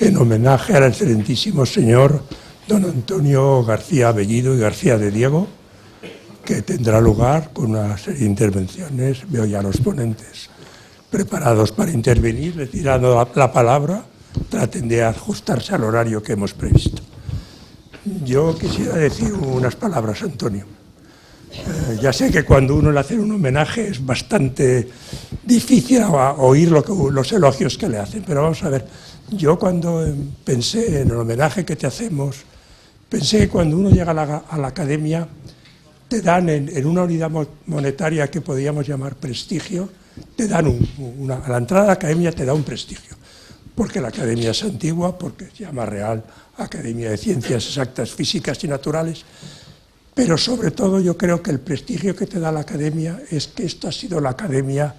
en homenaje al excelentísimo señor don Antonio García Bellido y García de Diego, que tendrá lugar con una serie de intervenciones. Veo ya a los ponentes preparados para intervenir. Les diré la palabra, traten de ajustarse al horario que hemos previsto. Yo quisiera decir unas palabras, Antonio. Ya sé que cuando uno le hace un homenaje es bastante difícil oír los elogios que le hacen, pero vamos a ver, yo cuando pensé en el homenaje que te hacemos, pensé que cuando uno llega a la academia, te dan en una unidad monetaria que podríamos llamar prestigio, te dan a la entrada a la academia te da un prestigio, porque la academia es antigua, porque se llama Real Academia de Ciencias Exactas, Físicas y Naturales, pero sobre todo yo creo que el prestigio que te da la academia es que esto ha sido la academia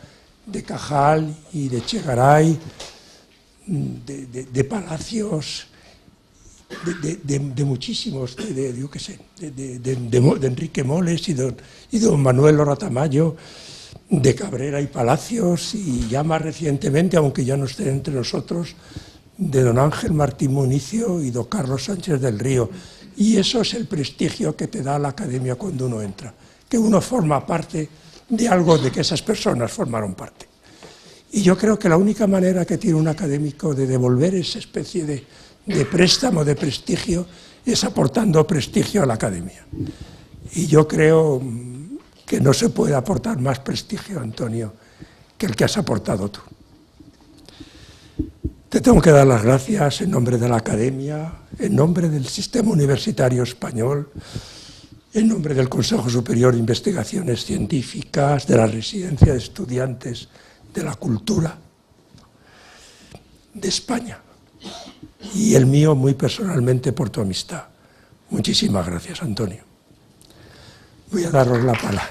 de Cajal y de Chegaray, de Palacios, de muchísimos, yo qué sé, de Enrique Moles y don Manuel Lora Tamayo, de Cabrera y Palacios, y ya más recientemente, aunque ya no estén entre nosotros, de don Ángel Martín Municio y don Carlos Sánchez del Río. Y eso es el prestigio que te da la academia cuando uno entra, que uno forma parte de algo de que esas personas formaron parte. Y yo creo que la única manera que tiene un académico de devolver esa especie de préstamo, de prestigio, es aportando prestigio a la academia. Y yo creo que no se puede aportar más prestigio, Antonio, que el que has aportado tú. Te tengo que dar las gracias en nombre de la academia, en nombre del sistema universitario español, en nombre del Consejo Superior de Investigaciones Científicas, de la Residencia de Estudiantes de la Cultura de España, y el mío muy personalmente por tu amistad. Muchísimas gracias, Antonio. Voy a daros la palabra.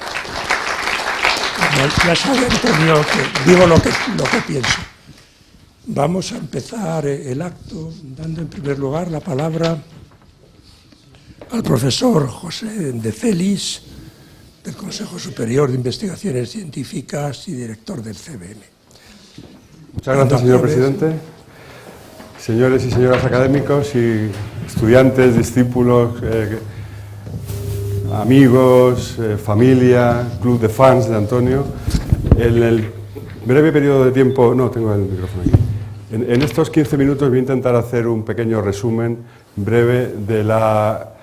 Ya sabe, Antonio, que digo lo que pienso. Vamos a empezar el acto dando en primer lugar la palabra al profesor José de Celis, del Consejo Superior de Investigaciones Científicas y director del CBM. Muchas gracias, señor presidente. Señores y señoras académicos y estudiantes, discípulos, amigos, familia, club de fans de Antonio, en el breve periodo de tiempo... No, tengo el micrófono aquí. En estos 15 minutos voy a intentar hacer un pequeño resumen breve de la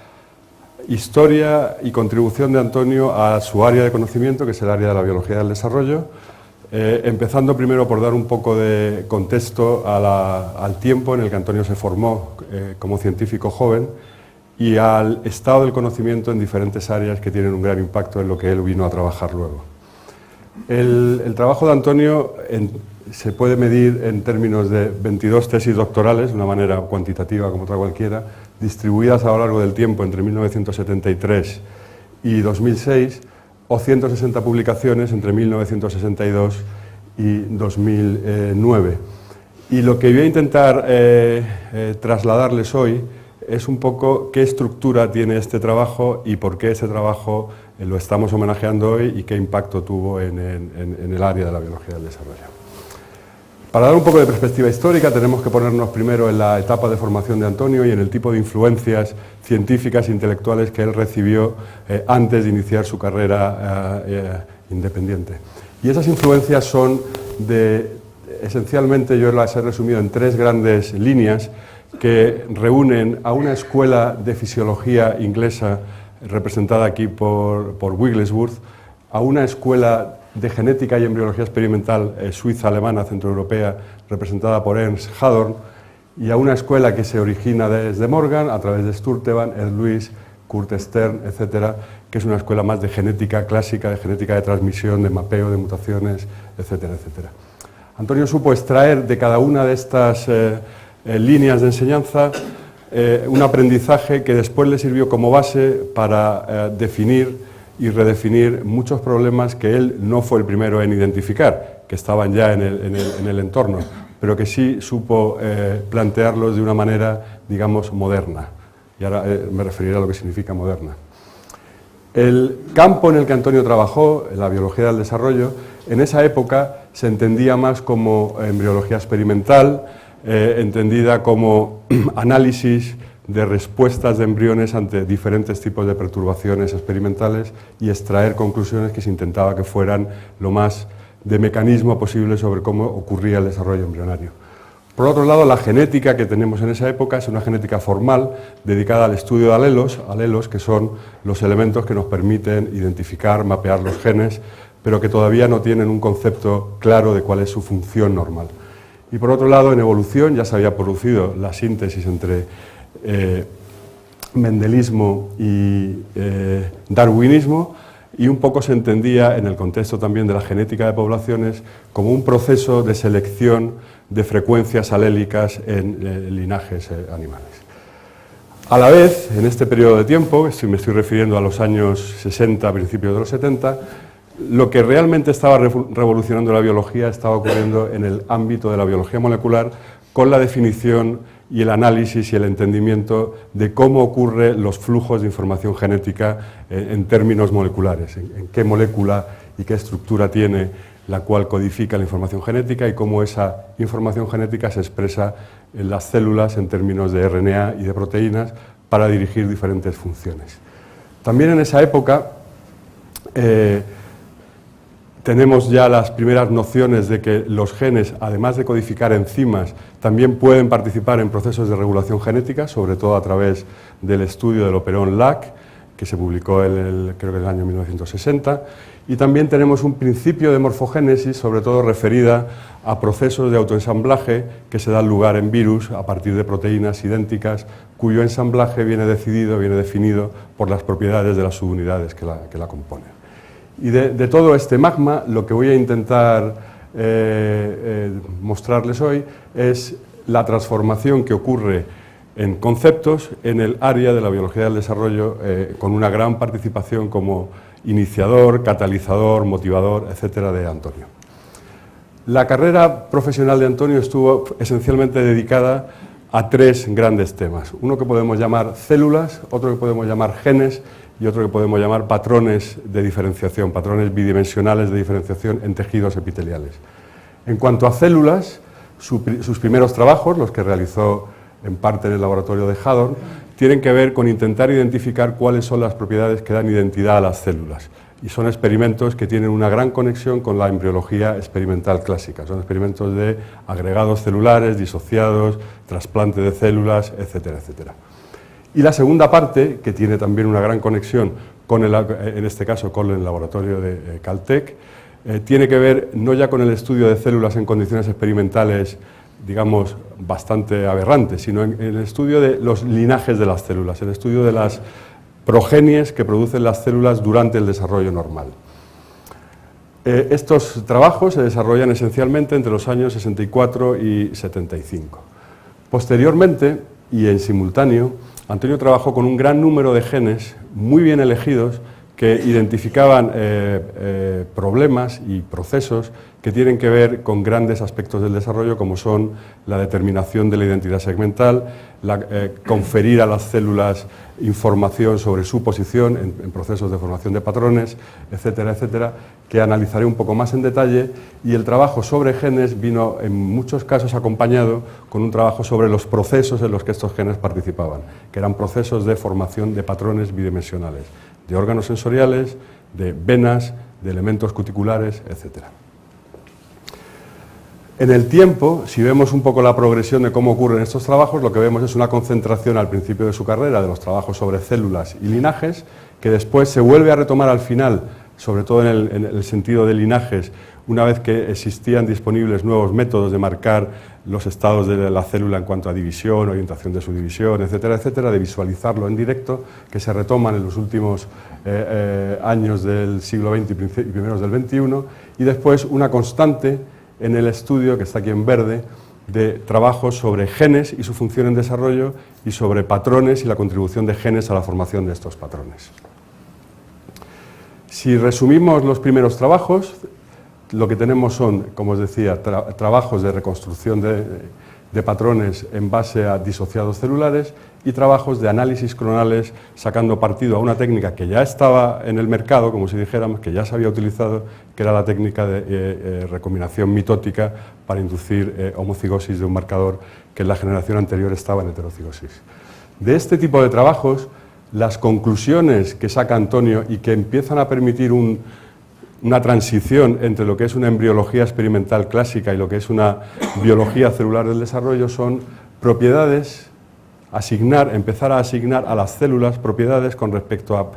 historia y contribución de Antonio a su área de conocimiento, que es el área de la biología del desarrollo, empezando primero por dar un poco de contexto al tiempo en el que Antonio se formó como científico joven y al estado del conocimiento en diferentes áreas que tienen un gran impacto en lo que él vino a trabajar luego. El trabajo de Antonio se puede medir en términos de 22 tesis doctorales, de una manera cuantitativa como otra cualquiera, distribuidas a lo largo del tiempo entre 1973 y 2006, o 160 publicaciones entre 1962 y 2009. Y lo que voy a intentar trasladarles hoy es un poco qué estructura tiene este trabajo y por qué ese trabajo lo estamos homenajeando hoy y qué impacto tuvo en el área de la biología del desarrollo. Para dar un poco de perspectiva histórica tenemos que ponernos primero en la etapa de formación de Antonio y en el tipo de influencias científicas e intelectuales que él recibió antes de iniciar su carrera independiente. Y esas influencias son esencialmente, yo las he resumido en tres grandes líneas que reúnen a una escuela de fisiología inglesa representada aquí por Wigglesworth, a una escuela de genética y embriología experimental suiza-alemana, centroeuropea, representada por Ernst Hadorn, y a una escuela que se origina desde Morgan, a través de Sturtevant, Ed Lewis, Kurt Stern, etcétera, que es una escuela más de genética clásica, de genética de transmisión, de mapeo de mutaciones, etcétera, etcétera. Antonio supo extraer de cada una de estas líneas de enseñanza un aprendizaje que después le sirvió como base para definir y redefinir muchos problemas que él no fue el primero en identificar, que estaban ya en el entorno, pero que sí supo plantearlos de una manera, digamos, moderna. Y ahora me referiré a lo que significa moderna. El campo en el que Antonio trabajó, la biología del desarrollo, en esa época se entendía más como embriología experimental, entendida como análisis de respuestas de embriones ante diferentes tipos de perturbaciones experimentales y extraer conclusiones que se intentaba que fueran lo más de mecanismo posible sobre cómo ocurría el desarrollo embrionario. Por otro lado, la genética que tenemos en esa época es una genética formal dedicada al estudio de alelos que son los elementos que nos permiten identificar, mapear los genes, pero que todavía no tienen un concepto claro de cuál es su función normal. Y por otro lado, en evolución ya se había producido la síntesis entre mendelismo y darwinismo, y un poco se entendía en el contexto también de la genética de poblaciones como un proceso de selección de frecuencias alélicas en linajes animales. A la vez, en este periodo de tiempo, me estoy refiriendo a los años 60, principios de los 70, lo que realmente estaba revolucionando la biología estaba ocurriendo en el ámbito de la biología molecular, con la definición y el análisis y el entendimiento de cómo ocurren los flujos de información genética en términos moleculares, en qué molécula y qué estructura tiene la cual codifica la información genética y cómo esa información genética se expresa en las células en términos de RNA y de proteínas para dirigir diferentes funciones. También en esa época tenemos ya las primeras nociones de que los genes, además de codificar enzimas, también pueden participar en procesos de regulación genética, sobre todo a través del estudio del operón LAC, que se publicó creo que en el año 1960, y también tenemos un principio de morfogénesis, sobre todo referida a procesos de autoensamblaje que se dan lugar en virus a partir de proteínas idénticas, cuyo ensamblaje viene definido por las propiedades de las subunidades que la componen. Y de todo este magma, lo que voy a intentar mostrarles hoy es la transformación que ocurre en conceptos en el área de la biología del desarrollo, con una gran participación como iniciador, catalizador, motivador, etcétera, de Antonio. La carrera profesional de Antonio estuvo esencialmente dedicada a tres grandes temas. Uno que podemos llamar células, otro que podemos llamar genes y otro que podemos llamar patrones de diferenciación, patrones bidimensionales de diferenciación en tejidos epiteliales. En cuanto a células, sus primeros trabajos, los que realizó en parte en el laboratorio de Haddon, tienen que ver con intentar identificar cuáles son las propiedades que dan identidad a las células. Y son experimentos que tienen una gran conexión con la embriología experimental clásica. Son experimentos de agregados celulares, disociados, trasplante de células, etcétera, etcétera. Y la segunda parte, que tiene también una gran conexión con en este caso con el laboratorio de Caltech, tiene que ver no ya con el estudio de células en condiciones experimentales, digamos, bastante aberrantes, sino en el estudio de los linajes de las células, el estudio de las progenies que producen las células durante el desarrollo normal. Estos trabajos se desarrollan esencialmente entre los años 64 y 75. Posteriormente, y en simultáneo, Antonio trabajó con un gran número de genes muy bien elegidos que identificaban problemas y procesos que tienen que ver con grandes aspectos del desarrollo, como son la determinación de la identidad segmental, conferir a las células información sobre su posición en procesos de formación de patrones, etcétera, etcétera, que analizaré un poco más en detalle, y el trabajo sobre genes vino en muchos casos acompañado con un trabajo sobre los procesos en los que estos genes participaban, que eran procesos de formación de patrones bidimensionales, de órganos sensoriales, de venas, de elementos cuticulares, etcétera. En el tiempo, si vemos un poco la progresión de cómo ocurren estos trabajos, lo que vemos es una concentración al principio de su carrera de los trabajos sobre células y linajes, que después se vuelve a retomar al final, sobre todo en el sentido de linajes, una vez que existían disponibles nuevos métodos de marcar los estados de la célula en cuanto a división, orientación de su división, etcétera, etcétera, de visualizarlo en directo, que se retoman en los últimos años del siglo XX y primeros del XXI, y después una constante en el estudio, que está aquí en verde, de trabajos sobre genes y su función en desarrollo y sobre patrones y la contribución de genes a la formación de estos patrones. Si resumimos los primeros trabajos, lo que tenemos son, como os decía, trabajos de reconstrucción de patrones en base a disociados celulares y trabajos de análisis clonales sacando partido a una técnica que ya estaba en el mercado, como si dijéramos, que ya se había utilizado, que era la técnica de recombinación mitótica para inducir homocigosis de un marcador que en la generación anterior estaba en heterocigosis. De este tipo de trabajos, las conclusiones que saca Antonio y que empiezan a permitir una transición entre lo que es una embriología experimental clásica y lo que es una biología celular del desarrollo son propiedades, empezar a asignar a las células propiedades con respecto a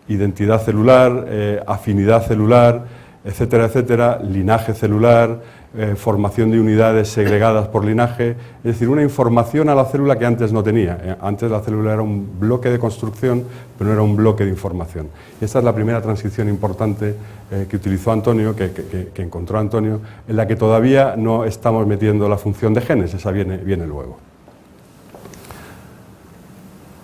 identidad celular, afinidad celular, etcétera, etcétera, linaje celular, formación de unidades segregadas por linaje, es decir, una información a la célula que antes no tenía. Antes la célula era un bloque de construcción, pero no era un bloque de información. Y esta es la primera transición importante que utilizó Antonio, que encontró Antonio, en la que todavía no estamos metiendo la función de genes, esa viene luego.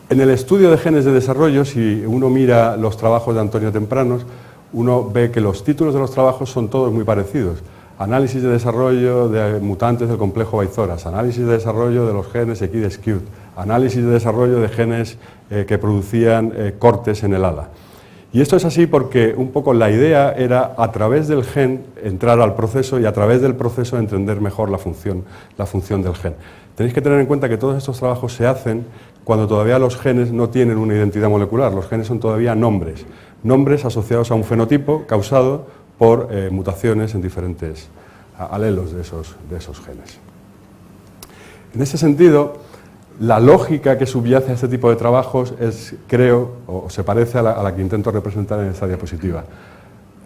En el estudio de genes de desarrollo, si uno mira los trabajos de Antonio tempranos, uno ve que los títulos de los trabajos son todos muy parecidos. Análisis de desarrollo de mutantes del complejo Baizoras, análisis de desarrollo de los genes Equid-Skewed, análisis de desarrollo de genes que producían cortes en el ala. Y esto es así porque un poco la idea era a través del gen entrar al proceso y a través del proceso entender mejor la función del gen. Tenéis que tener en cuenta que todos estos trabajos se hacen cuando todavía los genes no tienen una identidad molecular, los genes son todavía nombres asociados a un fenotipo causado por mutaciones en diferentes alelos de esos genes. En ese sentido, la lógica que subyace a este tipo de trabajos es, creo, o se parece a la que intento representar en esta diapositiva.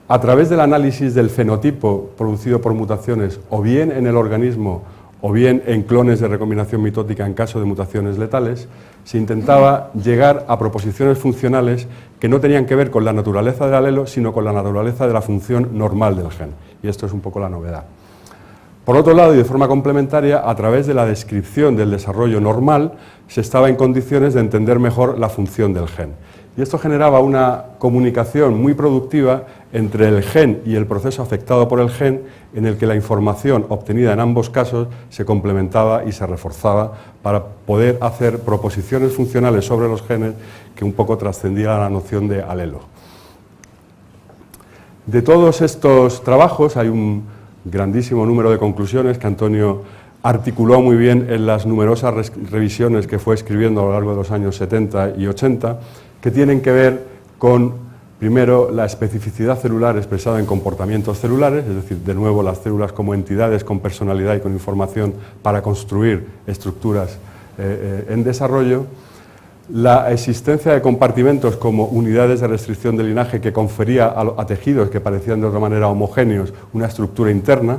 A través del análisis del fenotipo producido por mutaciones, o bien en el organismo, o bien en clones de recombinación mitótica en caso de mutaciones letales, se intentaba llegar a proposiciones funcionales que no tenían que ver con la naturaleza del alelo, sino con la naturaleza de la función normal del gen. Y esto es un poco la novedad. Por otro lado, y de forma complementaria, a través de la descripción del desarrollo normal, se estaba en condiciones de entender mejor la función del gen. Y esto generaba una comunicación muy productiva entre el gen y el proceso afectado por el gen, en el que la información obtenida en ambos casos se complementaba y se reforzaba para poder hacer proposiciones funcionales sobre los genes que un poco trascendían la noción de alelo. De todos estos trabajos hay un grandísimo número de conclusiones que Antonio articuló muy bien en las numerosas revisiones que fue escribiendo a lo largo de los años 70 y 80, que tienen que ver con, primero, la especificidad celular expresada en comportamientos celulares, es decir, de nuevo las células como entidades con personalidad y con información para construir estructuras en desarrollo, la existencia de compartimentos como unidades de restricción de linaje que confería a tejidos que parecían de otra manera homogéneos una estructura interna,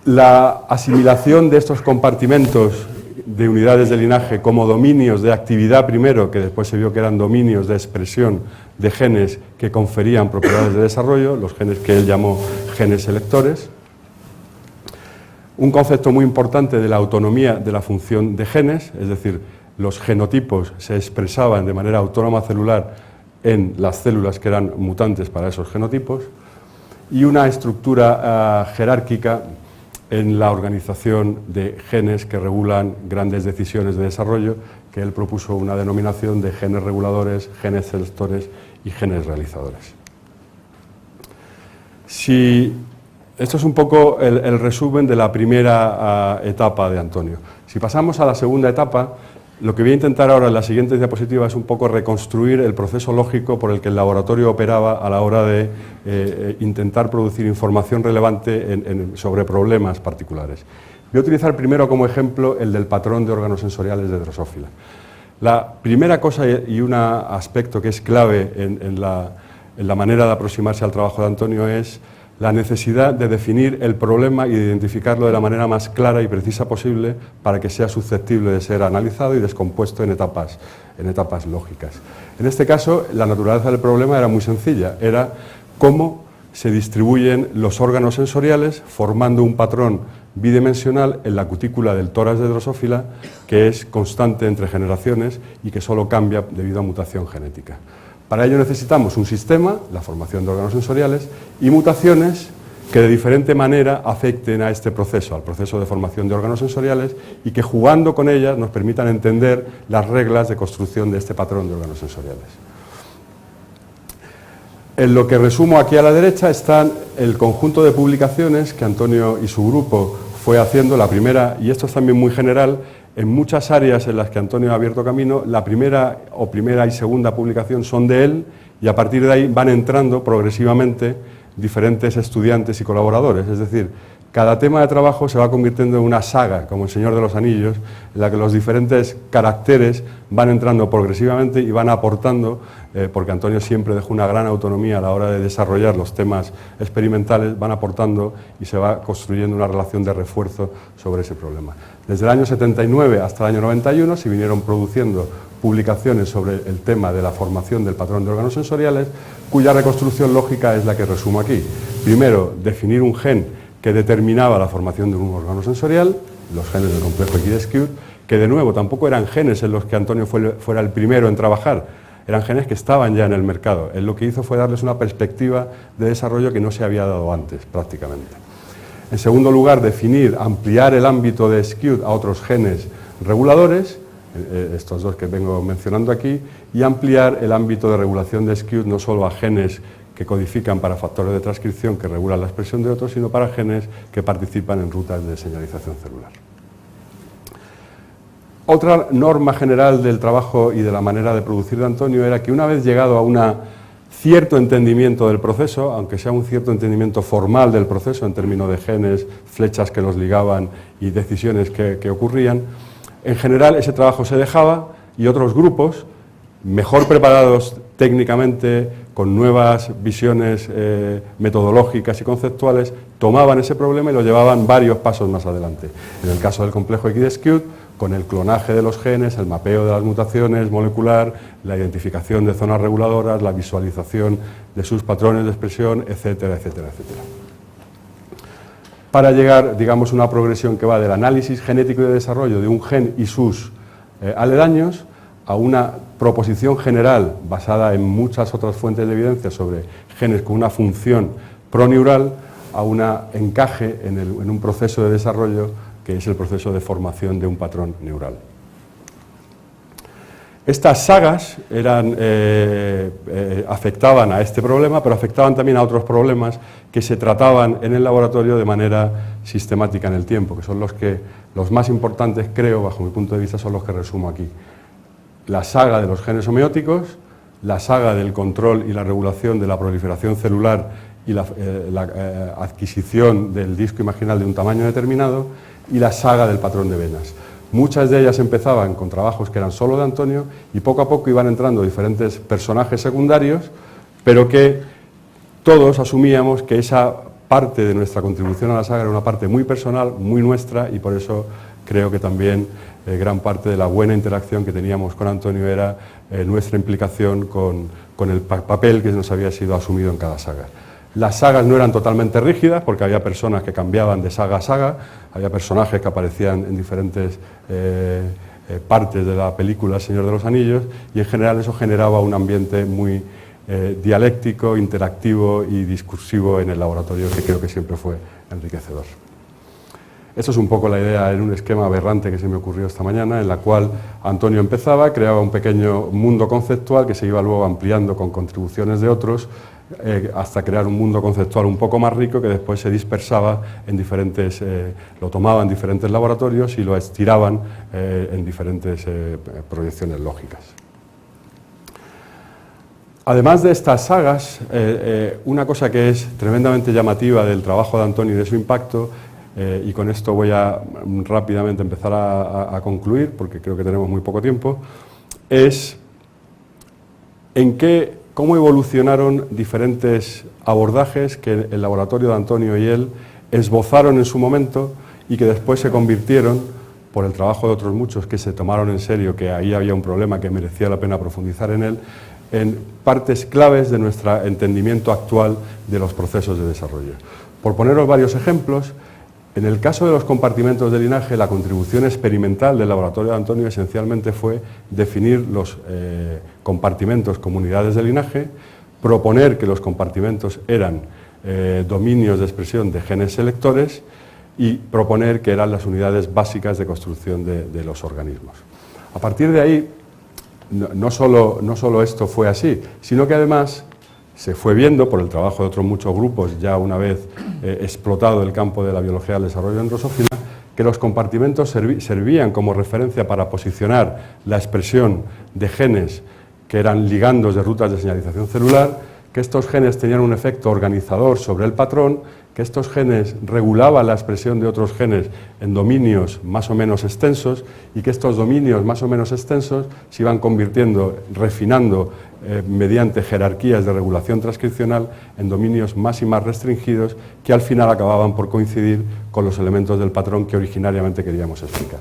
la asimilación de estos compartimentos de unidades de linaje como dominios de actividad primero, que después se vio que eran dominios de expresión de genes que conferían propiedades de desarrollo, los genes que él llamó genes selectores. Un concepto muy importante de la autonomía de la función de genes, es decir, los genotipos se expresaban de manera autónoma celular en las células que eran mutantes para esos genotipos, y una estructura jerárquica en la organización de genes que regulan grandes decisiones de desarrollo, que él propuso una denominación de genes reguladores, genes selectores y genes realizadores. Esto es un poco el resumen de la primera etapa de Antonio. Si pasamos a la segunda etapa, lo que voy a intentar ahora en la siguiente diapositiva es un poco reconstruir el proceso lógico por el que el laboratorio operaba a la hora de intentar producir información relevante sobre problemas particulares. Voy a utilizar primero como ejemplo el del patrón de órganos sensoriales de Drosophila. La primera cosa y un aspecto que es clave en la manera de aproximarse al trabajo de Antonio es la necesidad de definir el problema y de identificarlo de la manera más clara y precisa posible para que sea susceptible de ser analizado y descompuesto en etapas lógicas. En este caso, la naturaleza del problema era muy sencilla, era cómo se distribuyen los órganos sensoriales formando un patrón bidimensional en la cutícula del tórax de Drosophila que es constante entre generaciones y que solo cambia debido a mutación genética. Para ello necesitamos un sistema, la formación de órganos sensoriales, y mutaciones que de diferente manera afecten a este proceso, al proceso de formación de órganos sensoriales, y que jugando con ellas nos permitan entender las reglas de construcción de este patrón de órganos sensoriales. En lo que resumo aquí a la derecha están el conjunto de publicaciones que Antonio y su grupo fue haciendo. La primera, y esto es también muy general, en muchas áreas en las que Antonio ha abierto camino, la primera y segunda publicación son de él, y a partir de ahí van entrando progresivamente diferentes estudiantes y colaboradores. Es decir, cada tema de trabajo se va convirtiendo en una saga, como El Señor de los Anillos, en la que los diferentes caracteres van entrando progresivamente y van aportando, porque Antonio siempre dejó una gran autonomía a la hora de desarrollar los temas experimentales, van aportando y se va construyendo una relación de refuerzo sobre ese problema. Desde el año 79 hasta el año 91 se vinieron produciendo publicaciones sobre el tema de la formación del patrón de órganos sensoriales, cuya reconstrucción lógica es la que resumo aquí. Primero, definir un gen que determinaba la formación de un órgano sensorial, los genes del complejo Equidus-Skewed, que de nuevo tampoco eran genes en los que Antonio fuera el primero en trabajar, eran genes que estaban ya en el mercado. Él lo que hizo fue darles una perspectiva de desarrollo que no se había dado antes, prácticamente. En segundo lugar, definir, ampliar el ámbito de Skewed a otros genes reguladores, estos dos que vengo mencionando aquí, y ampliar el ámbito de regulación de Skewed no solo a genes que codifican para factores de transcripción que regulan la expresión de otros, sino para genes que participan en rutas de señalización celular. Otra norma general del trabajo y de la manera de producir de Antonio era que una vez llegado a un cierto entendimiento del proceso, aunque sea un cierto entendimiento formal del proceso en términos de genes, flechas que los ligaban y decisiones que ocurrían, en general ese trabajo se dejaba y otros grupos, mejor preparados técnicamente, con nuevas visiones metodológicas y conceptuales, tomaban ese problema y lo llevaban varios pasos más adelante. En el caso del complejo Equidus-Skewed, con el clonaje de los genes, el mapeo de las mutaciones molecular, la identificación de zonas reguladoras, la visualización de sus patrones de expresión, etcétera, etcétera, etcétera. Para llegar, digamos, a una progresión que va del análisis genético y de desarrollo de un gen y sus aledaños a una proposición general basada en muchas otras fuentes de evidencia sobre genes con una función proneural, a un encaje en un proceso de desarrollo que es el proceso de formación de un patrón neural. Estas sagas afectaban a este problema, pero afectaban también a otros problemas que se trataban en el laboratorio de manera sistemática en el tiempo, que son los más importantes, creo, bajo mi punto de vista, son los que resumo aquí. La saga de los genes homeóticos, la saga del control y la regulación de la proliferación celular y la adquisición del disco imaginal de un tamaño determinado, y la saga del patrón de venas. Muchas de ellas empezaban con trabajos que eran solo de Antonio y poco a poco iban entrando diferentes personajes secundarios, pero que todos asumíamos que esa parte de nuestra contribución a la saga era una parte muy personal, muy nuestra, y por eso creo que también gran parte de la buena interacción que teníamos con Antonio era nuestra implicación con el papel que nos había sido asumido en cada saga. Las sagas no eran totalmente rígidas porque había personas que cambiaban de saga a saga, había personajes que aparecían en diferentes partes de la película El Señor de los Anillos, y en general eso generaba un ambiente muy dialéctico, interactivo y discursivo en el laboratorio, que creo que siempre fue enriquecedor. Esto es un poco la idea en un esquema aberrante que se me ocurrió esta mañana, en la cual Antonio empezaba, creaba un pequeño mundo conceptual que se iba luego ampliando con contribuciones de otros, hasta crear un mundo conceptual un poco más rico que después se dispersaba en diferentes, lo tomaban en diferentes laboratorios y lo estiraban en diferentes proyecciones lógicas. Además de estas sagas, una cosa que es tremendamente llamativa del trabajo de Antonio y de su impacto, y con esto voy a rápidamente empezar a concluir, porque creo que tenemos muy poco tiempo, es cómo evolucionaron diferentes abordajes que el laboratorio de Antonio y él esbozaron en su momento y que después se convirtieron, por el trabajo de otros muchos que se tomaron en serio, que ahí había un problema que merecía la pena profundizar en él, en partes claves de nuestro entendimiento actual de los procesos de desarrollo. Por poneros varios ejemplos, en el caso de los compartimentos de linaje, la contribución experimental del laboratorio de Antonio esencialmente fue definir los compartimentos como unidades de linaje, proponer que los compartimentos eran dominios de expresión de genes selectores y proponer que eran las unidades básicas de construcción de los organismos. A partir de ahí, no solo esto fue así, sino que además se fue viendo, por el trabajo de otros muchos grupos, ya una vez explotado el campo de la biología del desarrollo en Drosófila, que los compartimentos servían como referencia para posicionar la expresión de genes que eran ligandos de rutas de señalización celular, que estos genes tenían un efecto organizador sobre el patrón, que estos genes regulaban la expresión de otros genes en dominios más o menos extensos y que estos dominios más o menos extensos se iban convirtiendo, refinando mediante jerarquías de regulación transcripcional en dominios más y más restringidos que al final acababan por coincidir con los elementos del patrón que originariamente queríamos explicar.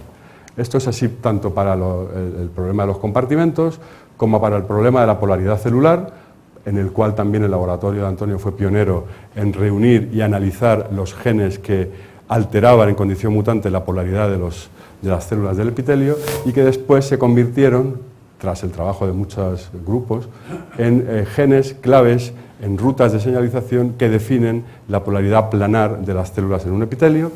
Esto es así tanto para el problema de los compartimentos como para el problema de la polaridad celular, en el cual también el laboratorio de Antonio fue pionero en reunir y analizar los genes que alteraban en condición mutante la polaridad de las células del epitelio y que después se convirtieron, tras el trabajo de muchos grupos, en genes claves en rutas de señalización que definen la polaridad planar de las células en un epitelio.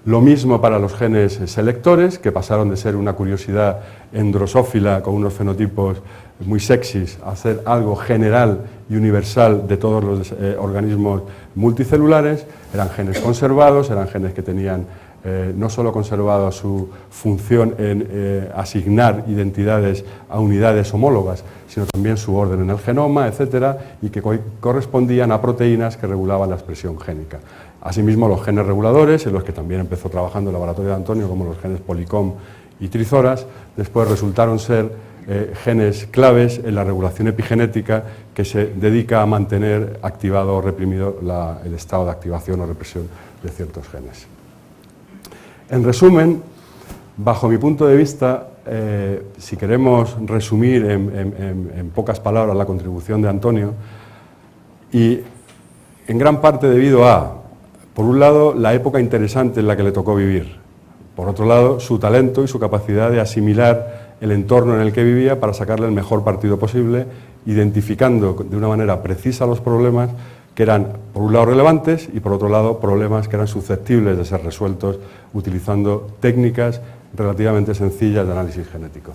Lo mismo para los genes selectores, que pasaron de ser una curiosidad en Drosófila con unos fenotipos muy sexys a ser algo general y universal de todos los organismos multicelulares. Eran genes conservados, eran genes que tenían no solo conservado su función en asignar identidades a unidades homólogas, sino también su orden en el genoma, etcétera, y que correspondían a proteínas que regulaban la expresión génica. Asimismo, los genes reguladores, en los que también empezó trabajando el laboratorio de Antonio, como los genes Polycom y Trizoras, después resultaron ser genes claves en la regulación epigenética que se dedica a mantener activado o reprimido el estado de activación o represión de ciertos genes. En resumen, bajo mi punto de vista, si queremos resumir en pocas palabras la contribución de Antonio, y en gran parte debido a, por un lado, la época interesante en la que le tocó vivir, por otro lado, su talento y su capacidad de asimilar el entorno en el que vivía para sacarle el mejor partido posible, identificando de una manera precisa los problemas que eran, por un lado, relevantes y, por otro lado, problemas que eran susceptibles de ser resueltos utilizando técnicas relativamente sencillas de análisis genético.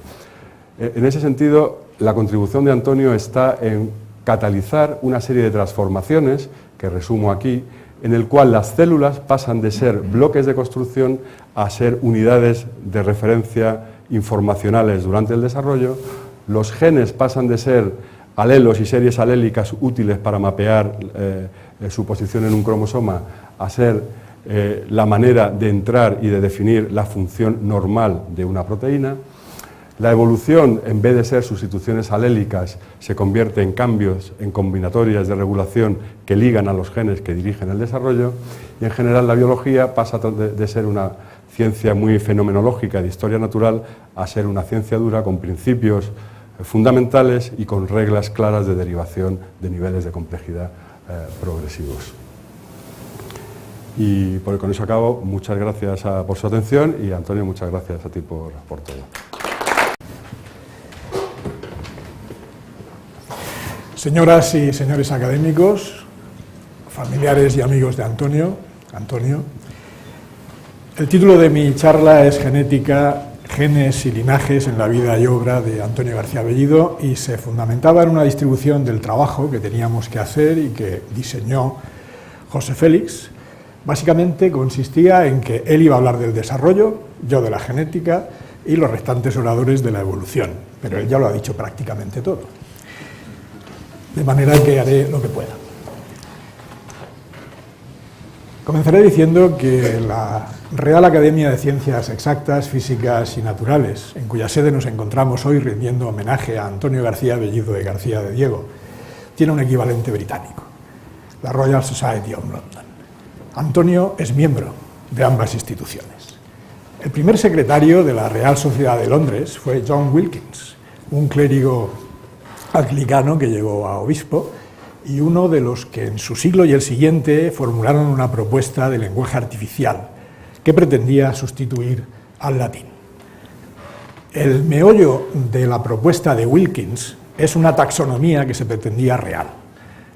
En ese sentido, la contribución de Antonio está en catalizar una serie de transformaciones, que resumo aquí, en el cual las células pasan de ser bloques de construcción a ser unidades de referencia informacionales durante el desarrollo, los genes pasan de ser alelos y series alélicas útiles para mapear su posición en un cromosoma a ser la manera de entrar y de definir la función normal de una proteína. La evolución, en vez de ser sustituciones alélicas, se convierte en cambios, en combinatorias de regulación que ligan a los genes que dirigen el desarrollo, y en general la biología pasa de ser una ciencia muy fenomenológica de historia natural a ser una ciencia dura con principios fundamentales y con reglas claras de derivación de niveles de complejidad progresivos. Y con eso acabo. Muchas gracias por su atención y Antonio, muchas gracias a ti por todo. Señoras y señores académicos, familiares y amigos de Antonio, el título de mi charla es Genética, genes y linajes en la vida y obra de Antonio García Bellido y se fundamentaba en una distribución del trabajo que teníamos que hacer y que diseñó José Félix. Básicamente consistía en que él iba a hablar del desarrollo, yo de la genética y los restantes oradores de la evolución, pero él ya lo ha dicho prácticamente todo. De manera que haré lo que pueda. Comenzaré diciendo que la Real Academia de Ciencias Exactas, Físicas y Naturales, en cuya sede nos encontramos hoy rindiendo homenaje a Antonio García Bellido y García de Diego, tiene un equivalente británico, la Royal Society of London. Antonio es miembro de ambas instituciones. El primer secretario de la Real Sociedad de Londres fue John Wilkins, un clérigo anglicano que llegó a obispo y uno de los que en su siglo y el siguiente formularon una propuesta de lenguaje artificial que pretendía sustituir al latín. El meollo de la propuesta de Wilkins es una taxonomía que se pretendía real.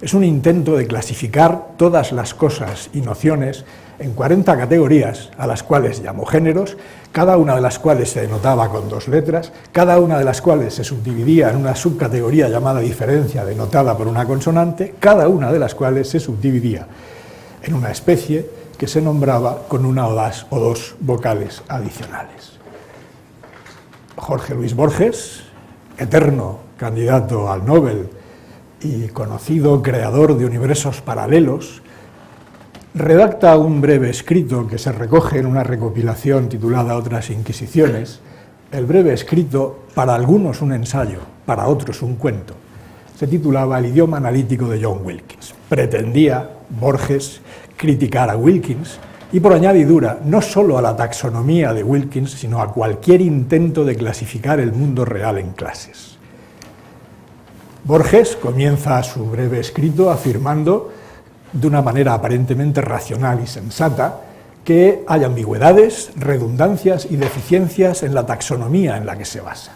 Es un intento de clasificar todas las cosas y nociones en 40 categorías, a las cuales llamó géneros, cada una de las cuales se denotaba con 2 letras, cada una de las cuales se subdividía en una subcategoría llamada diferencia, denotada por una consonante, cada una de las cuales se subdividía en una especie que se nombraba con una o dos vocales adicionales. Jorge Luis Borges, eterno candidato al Nobel y conocido creador de universos paralelos, redacta un breve escrito que se recoge en una recopilación titulada Otras Inquisiciones. El breve escrito, para algunos un ensayo, para otros un cuento, se titulaba El idioma analítico de John Wilkins. Pretendía Borges criticar a Wilkins y, por añadidura, no solo a la taxonomía de Wilkins, sino a cualquier intento de clasificar el mundo real en clases. Borges comienza su breve escrito afirmando, de una manera aparentemente racional y sensata, que hay ambigüedades, redundancias y deficiencias en la taxonomía en la que se basa,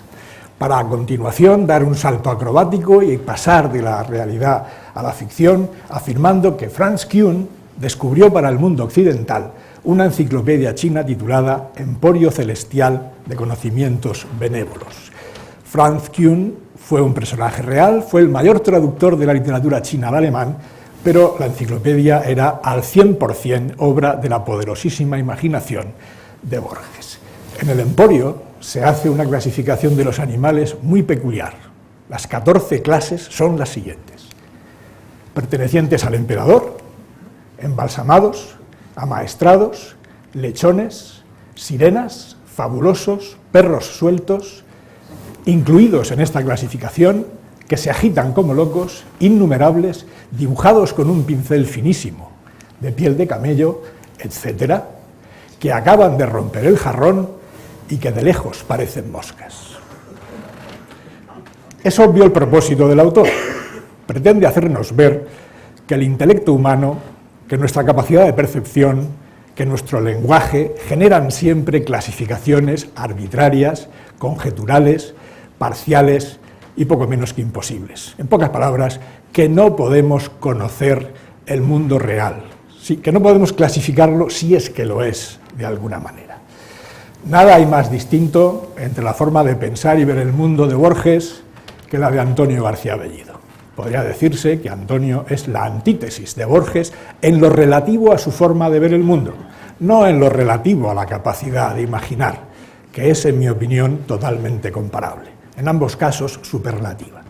para a continuación dar un salto acrobático y pasar de la realidad a la ficción, afirmando que Franz Kuhn descubrió para el mundo occidental una enciclopedia china titulada Emporio Celestial de Conocimientos Benévolos. Franz Kuhn fue un personaje real, fue el mayor traductor de la literatura china al alemán, pero la enciclopedia era al 100% obra de la poderosísima imaginación de Borges. En el Emporio se hace una clasificación de los animales muy peculiar. Las 14 clases son las siguientes: pertenecientes al emperador, embalsamados, amaestrados, lechones, sirenas, fabulosos, perros sueltos, incluidos en esta clasificación, que se agitan como locos, innumerables, dibujados con un pincel finísimo, de piel de camello, etcétera, que acaban de romper el jarrón y que de lejos parecen moscas. Es obvio el propósito del autor. Pretende hacernos ver que el intelecto humano, que nuestra capacidad de percepción, que nuestro lenguaje generan siempre clasificaciones arbitrarias, conjeturales, parciales y poco menos que imposibles. En pocas palabras, que no podemos conocer el mundo real, sí, que no podemos clasificarlo si es que lo es de alguna manera. Nada hay más distinto entre la forma de pensar y ver el mundo de Borges que la de Antonio García Bellido. Podría decirse que Antonio es la antítesis de Borges en lo relativo a su forma de ver el mundo, no en lo relativo a la capacidad de imaginar, que es, en mi opinión, totalmente comparable. En ambos casos, superlativa.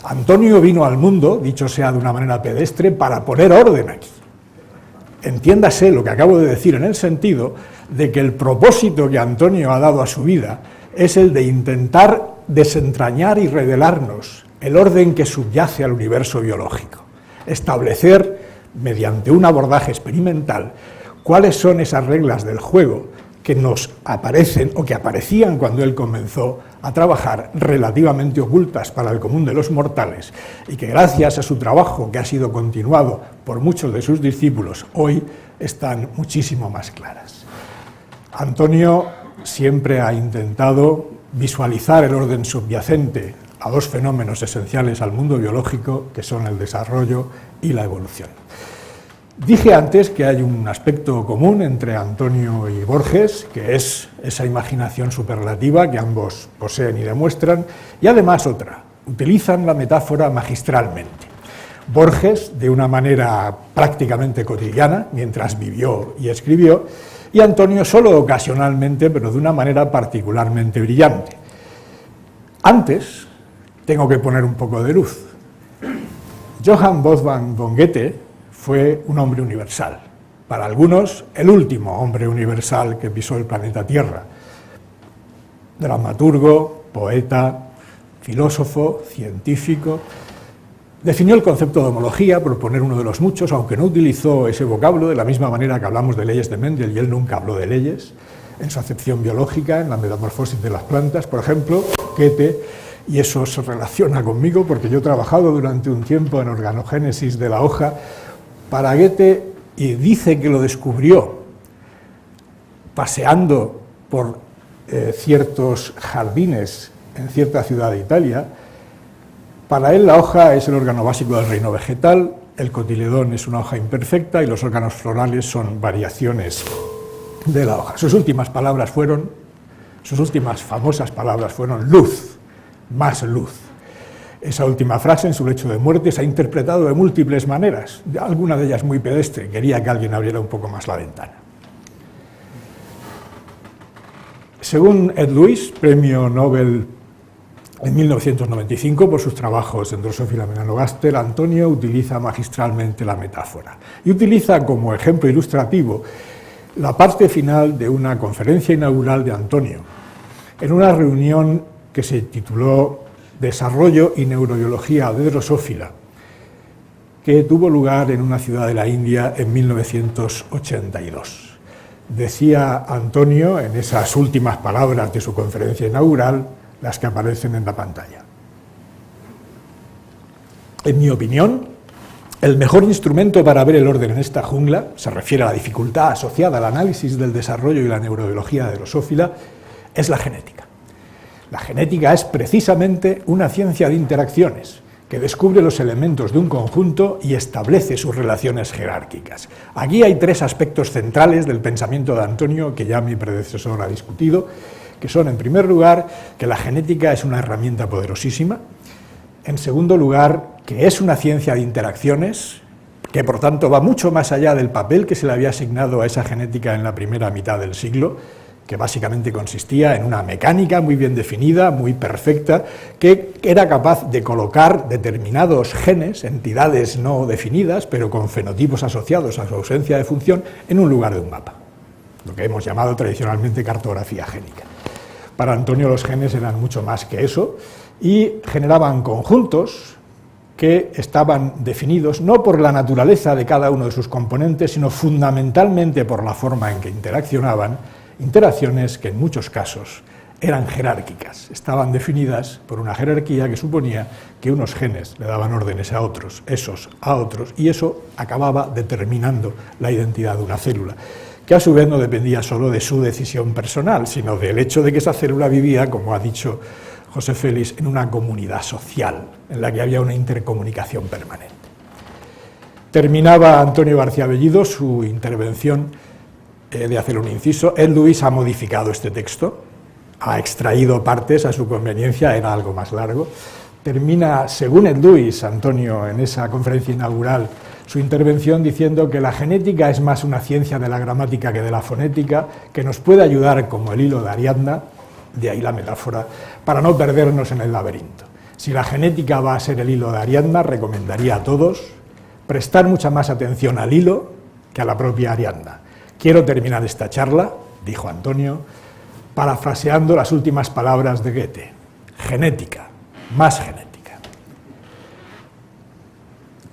Antonio vino al mundo, dicho sea de una manera pedestre, para poner orden aquí. Entiéndase lo que acabo de decir en el sentido de que el propósito que Antonio ha dado a su vida es el de intentar desentrañar y revelarnos el orden que subyace al universo biológico, establecer, mediante un abordaje experimental, cuáles son esas reglas del juego que nos aparecen o que aparecían cuando él comenzó a trabajar, relativamente ocultas para el común de los mortales, y que gracias a su trabajo, que ha sido continuado por muchos de sus discípulos, hoy están muchísimo más claras. Antonio siempre ha intentado visualizar el orden subyacente a dos fenómenos esenciales al mundo biológico, que son el desarrollo y la evolución. Dije antes que hay un aspecto común entre Antonio y Borges, que es esa imaginación superlativa que ambos poseen y demuestran, y además otra: utilizan la metáfora magistralmente. Borges, de una manera prácticamente cotidiana, mientras vivió y escribió, y Antonio solo ocasionalmente, pero de una manera particularmente brillante. Antes, tengo que poner un poco de luz. Johann Wolfgang von Goethe fue un hombre universal, para algunos el último hombre universal que pisó el planeta Tierra. Dramaturgo, poeta, filósofo, científico. Definió el concepto de homología, por poner uno de los muchos, aunque no utilizó ese vocablo, de la misma manera que hablamos de leyes de Mendel, y él nunca habló de leyes, en su acepción biológica, en la metamorfosis de las plantas, por ejemplo. Goethe, y eso se relaciona conmigo porque yo he trabajado durante un tiempo en organogénesis de la hoja para Goethe, y dice que lo descubrió paseando por ciertos jardines en cierta ciudad de Italia. Para él la hoja es el órgano básico del reino vegetal, el cotiledón es una hoja imperfecta y los órganos florales son variaciones de la hoja. Sus últimas famosas palabras fueron luz, más luz. Esa última frase en su lecho de muerte se ha interpretado de múltiples maneras, alguna de ellas muy pedestre, quería que alguien abriera un poco más la ventana. Según Ed Lewis, premio Nobel en 1995 por sus trabajos en Drosophila melanogaster, Antonio utiliza magistralmente la metáfora y utiliza como ejemplo ilustrativo la parte final de una conferencia inaugural de Antonio en una reunión que se tituló Desarrollo y Neurobiología de Drosófila, que tuvo lugar en una ciudad de la India en 1982. Decía Antonio en esas últimas palabras de su conferencia inaugural, las que aparecen en la pantalla. En mi opinión, el mejor instrumento para ver el orden en esta jungla, se refiere a la dificultad asociada al análisis del desarrollo y la neurobiología de Drosófila, es la genética. La genética es precisamente una ciencia de interacciones que descubre los elementos de un conjunto y establece sus relaciones jerárquicas. Aquí hay tres aspectos centrales del pensamiento de Antonio que ya mi predecesor ha discutido, que son, en primer lugar, que la genética es una herramienta poderosísima, en segundo lugar, que es una ciencia de interacciones, que por tanto va mucho más allá del papel que se le había asignado a esa genética en la primera mitad del siglo, que básicamente consistía en una mecánica muy bien definida, muy perfecta, que era capaz de colocar determinados genes, entidades no definidas, pero con fenotipos asociados a su ausencia de función, en un lugar de un mapa, lo que hemos llamado tradicionalmente cartografía génica. Para Antonio los genes eran mucho más que eso y generaban conjuntos que estaban definidos no por la naturaleza de cada uno de sus componentes, sino fundamentalmente por la forma en que interaccionaban, interacciones que en muchos casos eran jerárquicas, estaban definidas por una jerarquía que suponía que unos genes le daban órdenes a otros, esos a otros, y eso acababa determinando la identidad de una célula, que a su vez no dependía solo de su decisión personal, sino del hecho de que esa célula vivía, como ha dicho José Félix, en una comunidad social, en la que había una intercomunicación permanente. Terminaba Antonio García Bellido su intervención de hacer un inciso. Ed Lewis ha modificado este texto, ha extraído partes a su conveniencia, era algo más largo. Termina, según Ed Lewis, Antonio, en esa conferencia inaugural, su intervención diciendo que la genética es más una ciencia de la gramática que de la fonética, que nos puede ayudar como el hilo de Ariadna, de ahí la metáfora, para no perdernos en el laberinto. Si la genética va a ser el hilo de Ariadna, recomendaría a todos prestar mucha más atención al hilo que a la propia Ariadna. Quiero terminar esta charla, dijo Antonio, parafraseando las últimas palabras de Goethe: genética, más genética.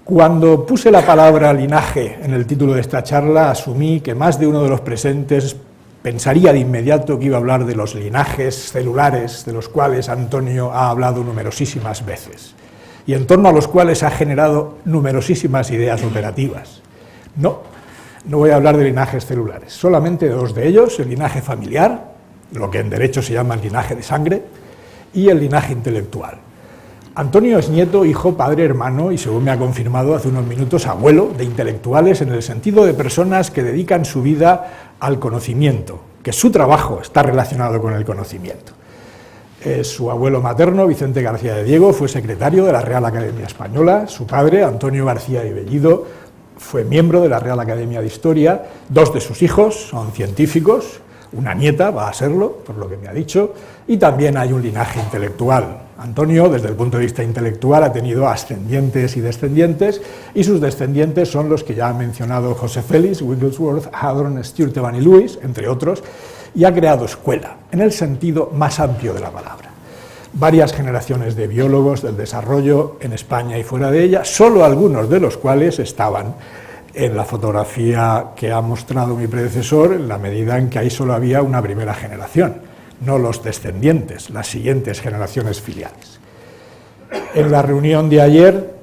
Cuando puse la palabra linaje en el título de esta charla, asumí que más de uno de los presentes pensaría de inmediato que iba a hablar de los linajes celulares, de los cuales Antonio ha hablado numerosísimas veces, y en torno a los cuales ha generado numerosísimas ideas operativas. No voy a hablar de linajes celulares, solamente de dos de ellos: el linaje familiar, lo que en derecho se llama el linaje de sangre, y el linaje intelectual. Antonio es nieto, hijo, padre, hermano y, según me ha confirmado hace unos minutos, abuelo de intelectuales, en el sentido de personas que dedican su vida al conocimiento, que su trabajo está relacionado con el conocimiento. Su abuelo materno, Vicente García de Diego, fue secretario de la Real Academia Española. Su padre, Antonio García y Bellido, fue miembro de la Real Academia de Historia. Dos de sus hijos son científicos, una nieta va a serlo, por lo que me ha dicho, y también hay un linaje intelectual. Antonio, desde el punto de vista intelectual, ha tenido ascendientes y descendientes, y sus descendientes son los que ya ha mencionado José Félix, Wigglesworth, Hadron, Sturtevant y Lewis, entre otros, y ha creado escuela, en el sentido más amplio de la palabra. Varias generaciones de biólogos del desarrollo en España y fuera de ella, solo algunos de los cuales estaban en la fotografía que ha mostrado mi predecesor, en la medida en que ahí solo había una primera generación, no los descendientes, las siguientes generaciones filiales. En la reunión de ayer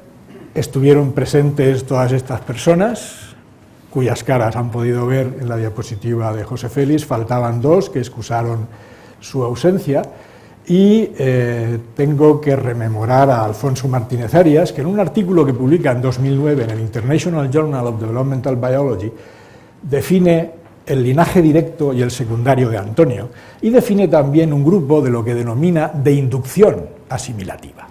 estuvieron presentes todas estas personas, cuyas caras han podido ver en la diapositiva de José Félix. Faltaban dos que excusaron su ausencia, Y tengo que rememorar a Alfonso Martínez Arias, que en un artículo que publica en 2009 en el International Journal of Developmental Biology, define el linaje directo y el secundario de Antonio, y define también un grupo de lo que denomina de inducción asimilativa.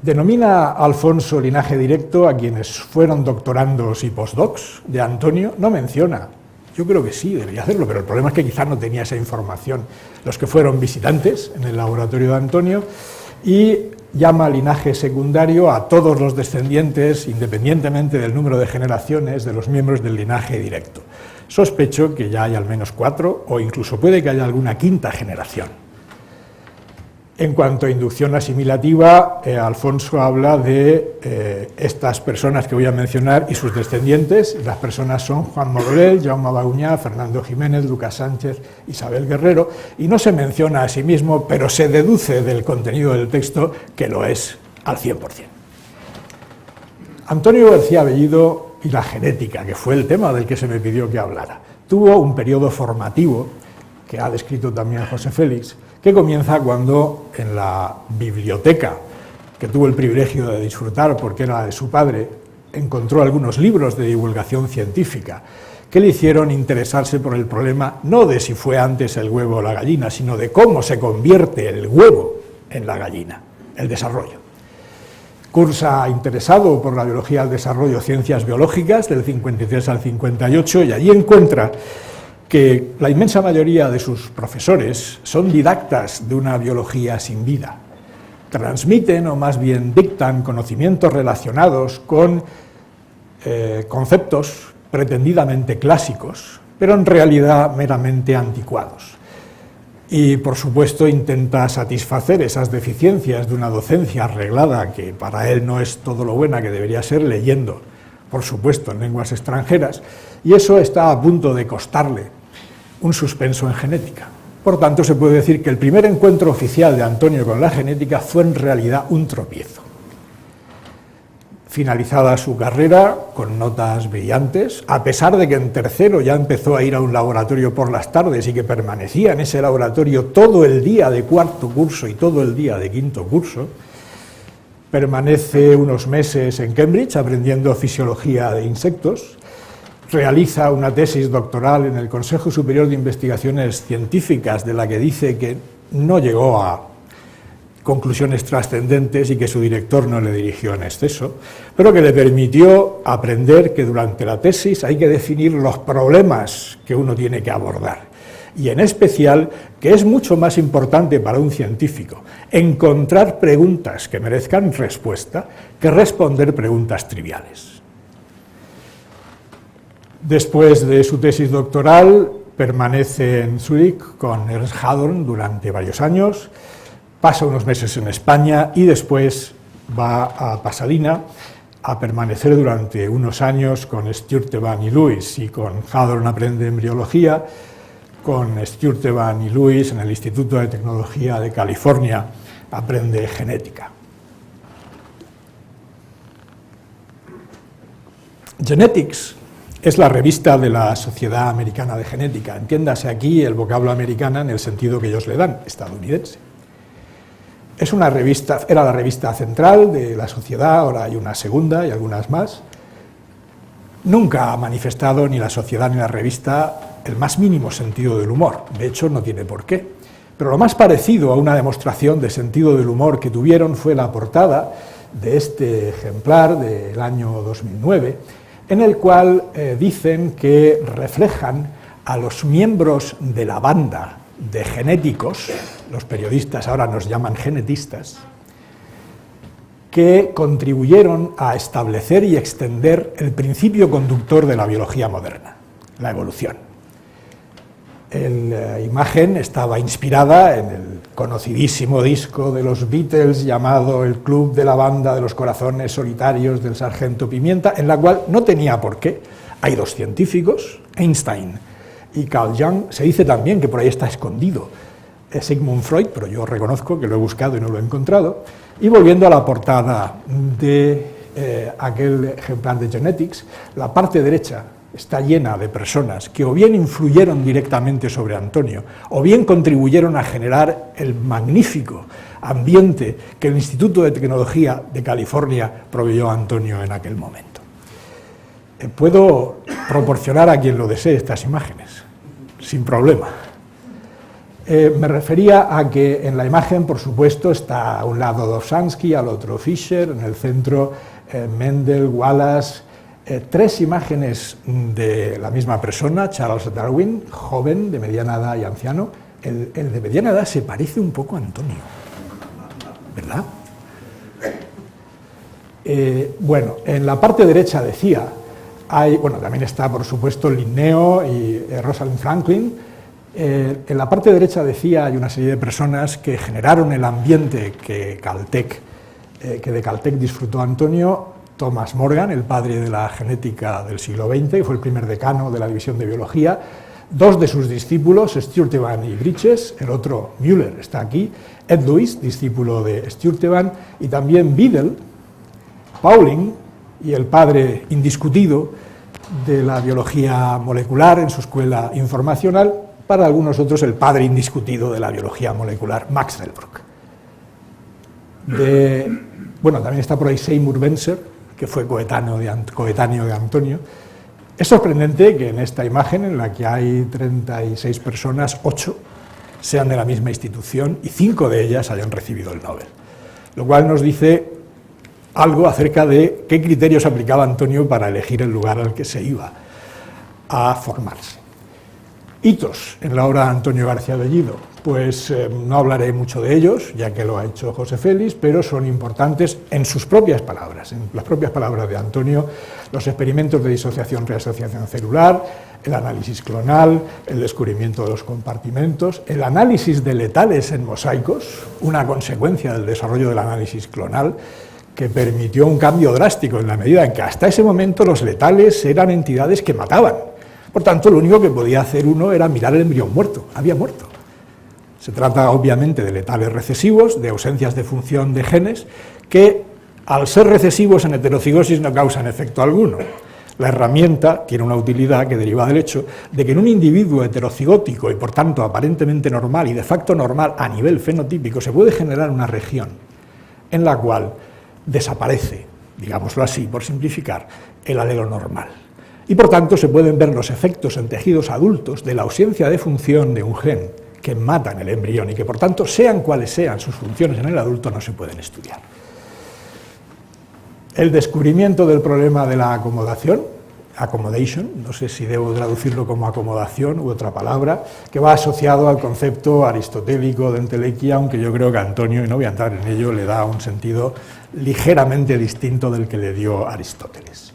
Denomina Alfonso linaje directo a quienes fueron doctorandos y postdocs de Antonio, no menciona. Yo creo que sí, debería hacerlo, pero el problema es que quizás no tenía esa información los que fueron visitantes en el laboratorio de Antonio, y llama linaje secundario a todos los descendientes, independientemente del número de generaciones de los miembros del linaje directo. Sospecho que ya hay al menos 4, o incluso puede que haya alguna quinta generación. En cuanto a inducción asimilativa, Alfonso habla de estas personas que voy a mencionar y sus descendientes. Las personas son Juan Morel, Jaume Baguñá, Fernando Jiménez, Lucas Sánchez, Isabel Guerrero, y no se menciona a sí mismo, pero se deduce del contenido del texto que lo es al 100%. Antonio García Bellido y la genética, que fue el tema del que se me pidió que hablara, tuvo un periodo formativo, que ha descrito también José Félix, que comienza cuando en la biblioteca, que tuvo el privilegio de disfrutar porque era de su padre, encontró algunos libros de divulgación científica que le hicieron interesarse por el problema no de si fue antes el huevo o la gallina, sino de cómo se convierte el huevo en la gallina, el desarrollo. Cursa interesado por la biología del desarrollo, ciencias biológicas, del 53 al 58, y allí encuentra que la inmensa mayoría de sus profesores son didactas de una biología sin vida. Transmiten, o más bien dictan, conocimientos relacionados con conceptos pretendidamente clásicos, pero en realidad meramente anticuados. Y, por supuesto, intenta satisfacer esas deficiencias de una docencia arreglada, que para él no es todo lo buena que debería ser, leyendo, por supuesto, en lenguas extranjeras, y eso está a punto de costarle un suspenso en genética. Por tanto, se puede decir que el primer encuentro oficial de Antonio con la genética fue en realidad un tropiezo. Finalizada su carrera, con notas brillantes, a pesar de que en tercero ya empezó a ir a un laboratorio por las tardes y que permanecía en ese laboratorio todo el día de cuarto curso y todo el día de quinto curso, permanece unos meses en Cambridge aprendiendo fisiología de insectos, realiza una tesis doctoral en el Consejo Superior de Investigaciones Científicas, de la que dice que no llegó a conclusiones trascendentes y que su director no le dirigió en exceso, pero que le permitió aprender que durante la tesis hay que definir los problemas que uno tiene que abordar, y en especial que es mucho más importante para un científico encontrar preguntas que merezcan respuesta que responder preguntas triviales. Después de su tesis doctoral, permanece en Zúrich con Ernst Hadorn durante varios años, pasa unos meses en España y después va a Pasadena a permanecer durante unos años con Sturtevant y Lewis, y con Hadorn aprende embriología, con Sturtevant y Lewis en el Instituto de Tecnología de California aprende genética. Genetics es la revista de la Sociedad Americana de Genética. Entiéndase aquí el vocablo americana en el sentido que ellos le dan, estadounidense. Es una revista, era la revista central de la sociedad, ahora hay una segunda y algunas más. Nunca ha manifestado ni la sociedad ni la revista el más mínimo sentido del humor, de hecho no tiene por qué. Pero lo más parecido a una demostración de sentido del humor que tuvieron fue la portada de este ejemplar del año 2009, en el cual dicen que reflejan a los miembros de la banda de genéticos, los periodistas ahora nos llaman genetistas, que contribuyeron a establecer y extender el principio conductor de la biología moderna, la evolución. La imagen estaba inspirada en el conocidísimo disco de los Beatles llamado El Club de la Banda de los Corazones Solitarios del Sargento Pimienta, en la cual no tenía por qué. Hay dos científicos, Einstein y Carl Jung. Se dice también que por ahí está escondido Sigmund Freud, pero yo reconozco que lo he buscado y no lo he encontrado. Y volviendo a la portada de aquel ejemplar de Genetics, la parte derecha está llena de personas que o bien influyeron directamente sobre Antonio, o bien contribuyeron a generar el magnífico ambiente que el Instituto de Tecnología de California proveyó a Antonio en aquel momento. Puedo proporcionar a quien lo desee estas imágenes, sin problema. Me refería a que en la imagen, por supuesto, está a un lado Dobzhansky, al otro Fisher, en el centro Mendel, Wallace, tres imágenes de la misma persona, Charles Darwin, joven, de mediana edad y anciano. El de mediana edad se parece un poco a Antonio, ¿verdad? Bueno, en la parte derecha decía, también está, por supuesto, Linneo y Rosalind Franklin. En la parte derecha decía, hay una serie de personas que generaron el ambiente que de Caltech disfrutó Antonio. Thomas Morgan, el padre de la genética del siglo XX, que fue el primer decano de la división de biología. Dos de sus discípulos, Sturtevant y Bridges, el otro Müller está aquí, Ed Lewis, discípulo de Sturtevant, y también Biddle, Pauling y el padre indiscutido de la biología molecular en su escuela informacional, para algunos otros el padre indiscutido de la biología molecular, Max Delbruck. También está por ahí Seymour Benser, que fue coetáneo de Antonio. Es sorprendente que en esta imagen, en la que hay 36 personas, 8 sean de la misma institución y 5 de ellas hayan recibido el Nobel, lo cual nos dice algo acerca de qué criterios aplicaba Antonio para elegir el lugar al que se iba a formarse. Hitos en la obra de Antonio García Bellido, pues no hablaré mucho de ellos, ya que lo ha hecho José Félix, pero son importantes en sus propias palabras, en las propias palabras de Antonio: los experimentos de disociación-reasociación celular, el análisis clonal, el descubrimiento de los compartimentos, el análisis de letales en mosaicos, una consecuencia del desarrollo del análisis clonal, que permitió un cambio drástico en la medida en que hasta ese momento los letales eran entidades que mataban. Por tanto, lo único que podía hacer uno era mirar el embrión muerto, había muerto. Se trata obviamente de letales recesivos, de ausencias de función de genes, que al ser recesivos en heterocigosis no causan efecto alguno. La herramienta tiene una utilidad que deriva del hecho de que en un individuo heterocigótico y por tanto aparentemente normal y de facto normal a nivel fenotípico se puede generar una región en la cual desaparece, digámoslo así por simplificar, el alelo normal. Y por tanto se pueden ver los efectos en tejidos adultos de la ausencia de función de un gen que matan el embrión y que por tanto, sean cuales sean sus funciones en el adulto, no se pueden estudiar. El descubrimiento del problema de la acomodación, accommodation, no sé si debo traducirlo como acomodación u otra palabra, que va asociado al concepto aristotélico de entelequia, aunque yo creo que Antonio, y no voy a entrar en ello, le da un sentido ligeramente distinto del que le dio Aristóteles.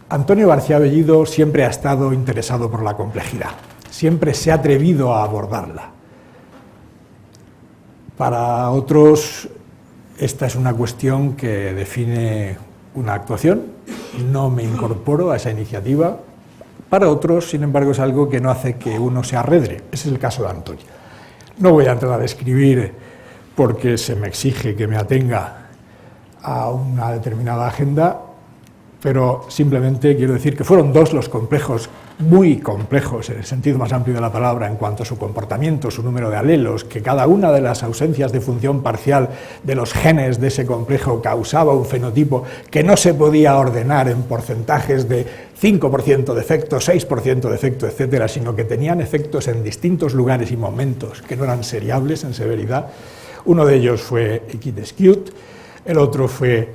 Antonio García Bellido siempre ha estado interesado por la complejidad, siempre se ha atrevido a abordarla. Para otros, esta es una cuestión que define una actuación, no me incorporo a esa iniciativa. Para otros, sin embargo, es algo que no hace que uno se arredre. Ese es el caso de Antonio. No voy a entrar a describir, porque se me exige que me atenga a una determinada agenda, pero simplemente quiero decir que fueron dos los complejos, muy complejos en el sentido más amplio de la palabra en cuanto a su comportamiento, su número de alelos, que cada una de las ausencias de función parcial de los genes de ese complejo causaba un fenotipo que no se podía ordenar en porcentajes de 5% de efecto, 6% de efecto, etcétera, sino que tenían efectos en distintos lugares y momentos que no eran seriables en severidad. Uno de ellos fue Equidiscute, el otro fue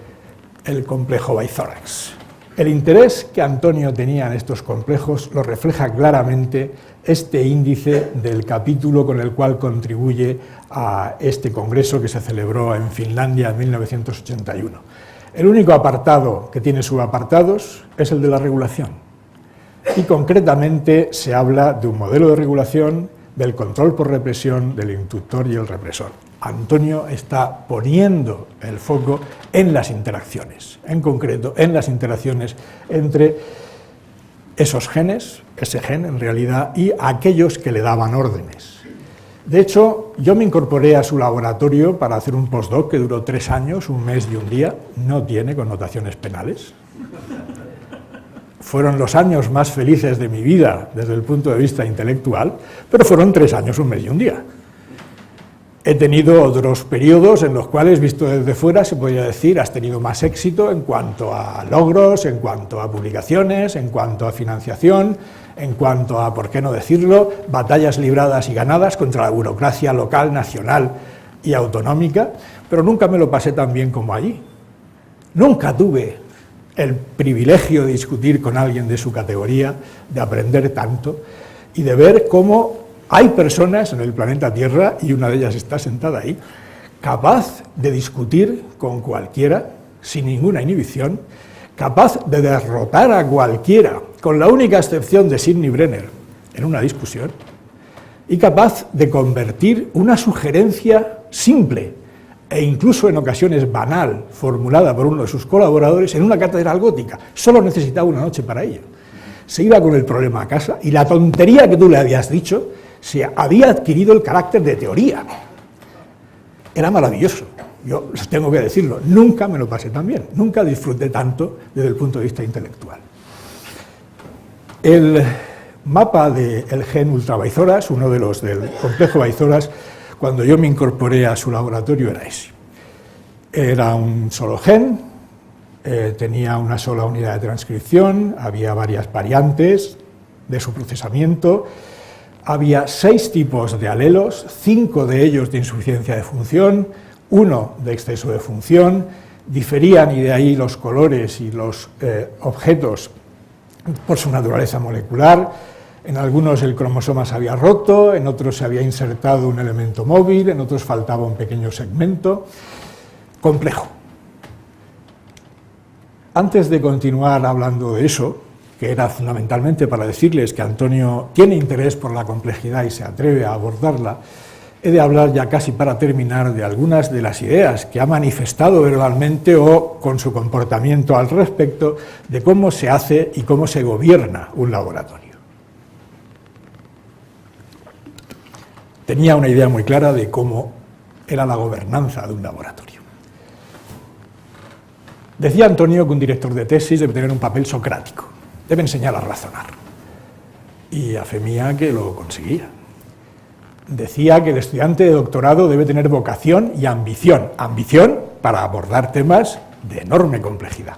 el complejo bitórax. El interés que Antonio tenía en estos complejos lo refleja claramente este índice del capítulo con el cual contribuye a este congreso que se celebró en Finlandia en 1981. El único apartado que tiene subapartados es el de la regulación. Y concretamente se habla de un modelo de regulación, del control por represión, del inductor y el represor. Antonio está poniendo el foco en las interacciones, en concreto en las interacciones entre esos genes, ese gen en realidad, y aquellos que le daban órdenes. De hecho, yo me incorporé a su laboratorio para hacer un postdoc que duró 3 años, 1 mes y 1 día, no tiene connotaciones penales. fueron los años más felices de mi vida desde el punto de vista intelectual, pero fueron 3 años, 1 mes y 1 día. He tenido otros periodos en los cuales, visto desde fuera, se podría decir, has tenido más éxito en cuanto a logros, en cuanto a publicaciones, en cuanto a financiación, en cuanto a, por qué no decirlo, batallas libradas y ganadas contra la burocracia local, nacional y autonómica, pero nunca me lo pasé tan bien como allí. Nunca tuve el privilegio de discutir con alguien de su categoría, de aprender tanto y de ver cómo hay personas en el planeta Tierra, y una de ellas está sentada ahí, capaz de discutir con cualquiera, sin ninguna inhibición, capaz de derrotar a cualquiera, con la única excepción de Sidney Brenner, en una discusión, y capaz de convertir una sugerencia simple, e incluso en ocasiones banal, formulada por uno de sus colaboradores, en una catedral gótica. Solo necesitaba una noche para ello. Se iba con el problema a casa, y la tontería que tú le habías dicho se había adquirido el carácter de teoría. Era maravilloso, yo tengo que decirlo, nunca me lo pasé tan bien, nunca disfruté tanto desde el punto de vista intelectual. El mapa del gen ultraBaizoras, uno de los del complejo Baizoras, cuando yo me incorporé a su laboratorio era ese. Era un solo gen, tenía una sola unidad de transcripción, había varias variantes de su procesamiento. Había 6 tipos de alelos, 5 de ellos de insuficiencia de función, 1 de exceso de función, diferían, y de ahí los colores y los objetos por su naturaleza molecular. En algunos el cromosoma se había roto, en otros se había insertado un elemento móvil, en otros faltaba un pequeño segmento. Complejo. Antes de continuar hablando de eso, que era fundamentalmente para decirles que Antonio tiene interés por la complejidad y se atreve a abordarla, he de hablar ya casi para terminar de algunas de las ideas que ha manifestado verbalmente o con su comportamiento al respecto de cómo se hace y cómo se gobierna un laboratorio. Tenía una idea muy clara de cómo era la gobernanza de un laboratorio. Decía Antonio que un director de tesis debe tener un papel socrático. Debe enseñar a razonar. Y a fe mía que lo conseguía. Decía que el estudiante de doctorado debe tener vocación y ambición. Ambición para abordar temas de enorme complejidad.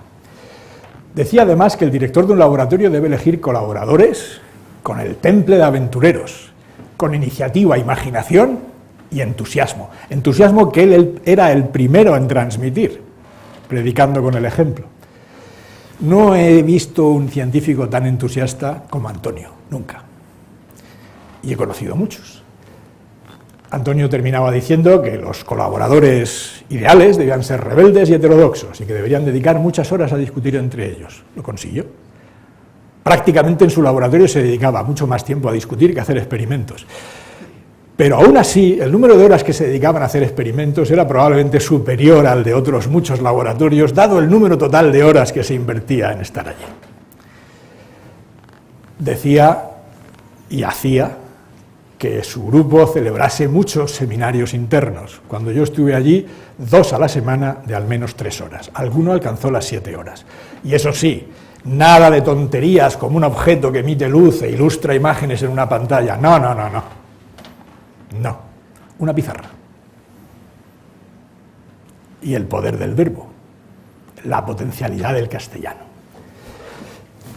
Decía además que el director de un laboratorio debe elegir colaboradores con el temple de aventureros, con iniciativa, imaginación y entusiasmo. Entusiasmo que él era el primero en transmitir, predicando con el ejemplo. No he visto un científico tan entusiasta como Antonio, nunca. Y he conocido muchos. Antonio terminaba diciendo que los colaboradores ideales debían ser rebeldes y heterodoxos y que deberían dedicar muchas horas a discutir entre ellos. Lo consiguió. Prácticamente en su laboratorio se dedicaba mucho más tiempo a discutir que a hacer experimentos. Pero aún así, el número de horas que se dedicaban a hacer experimentos era probablemente superior al de otros muchos laboratorios, dado el número total de horas que se invertía en estar allí. Decía y hacía que su grupo celebrase muchos seminarios internos. Cuando yo estuve allí, 2 a la semana de al menos 3 horas. Alguno alcanzó las 7 horas. Y eso sí, nada de tonterías como un objeto que emite luz e ilustra imágenes en una pantalla. No. No, una pizarra. Y el poder del verbo, la potencialidad del castellano.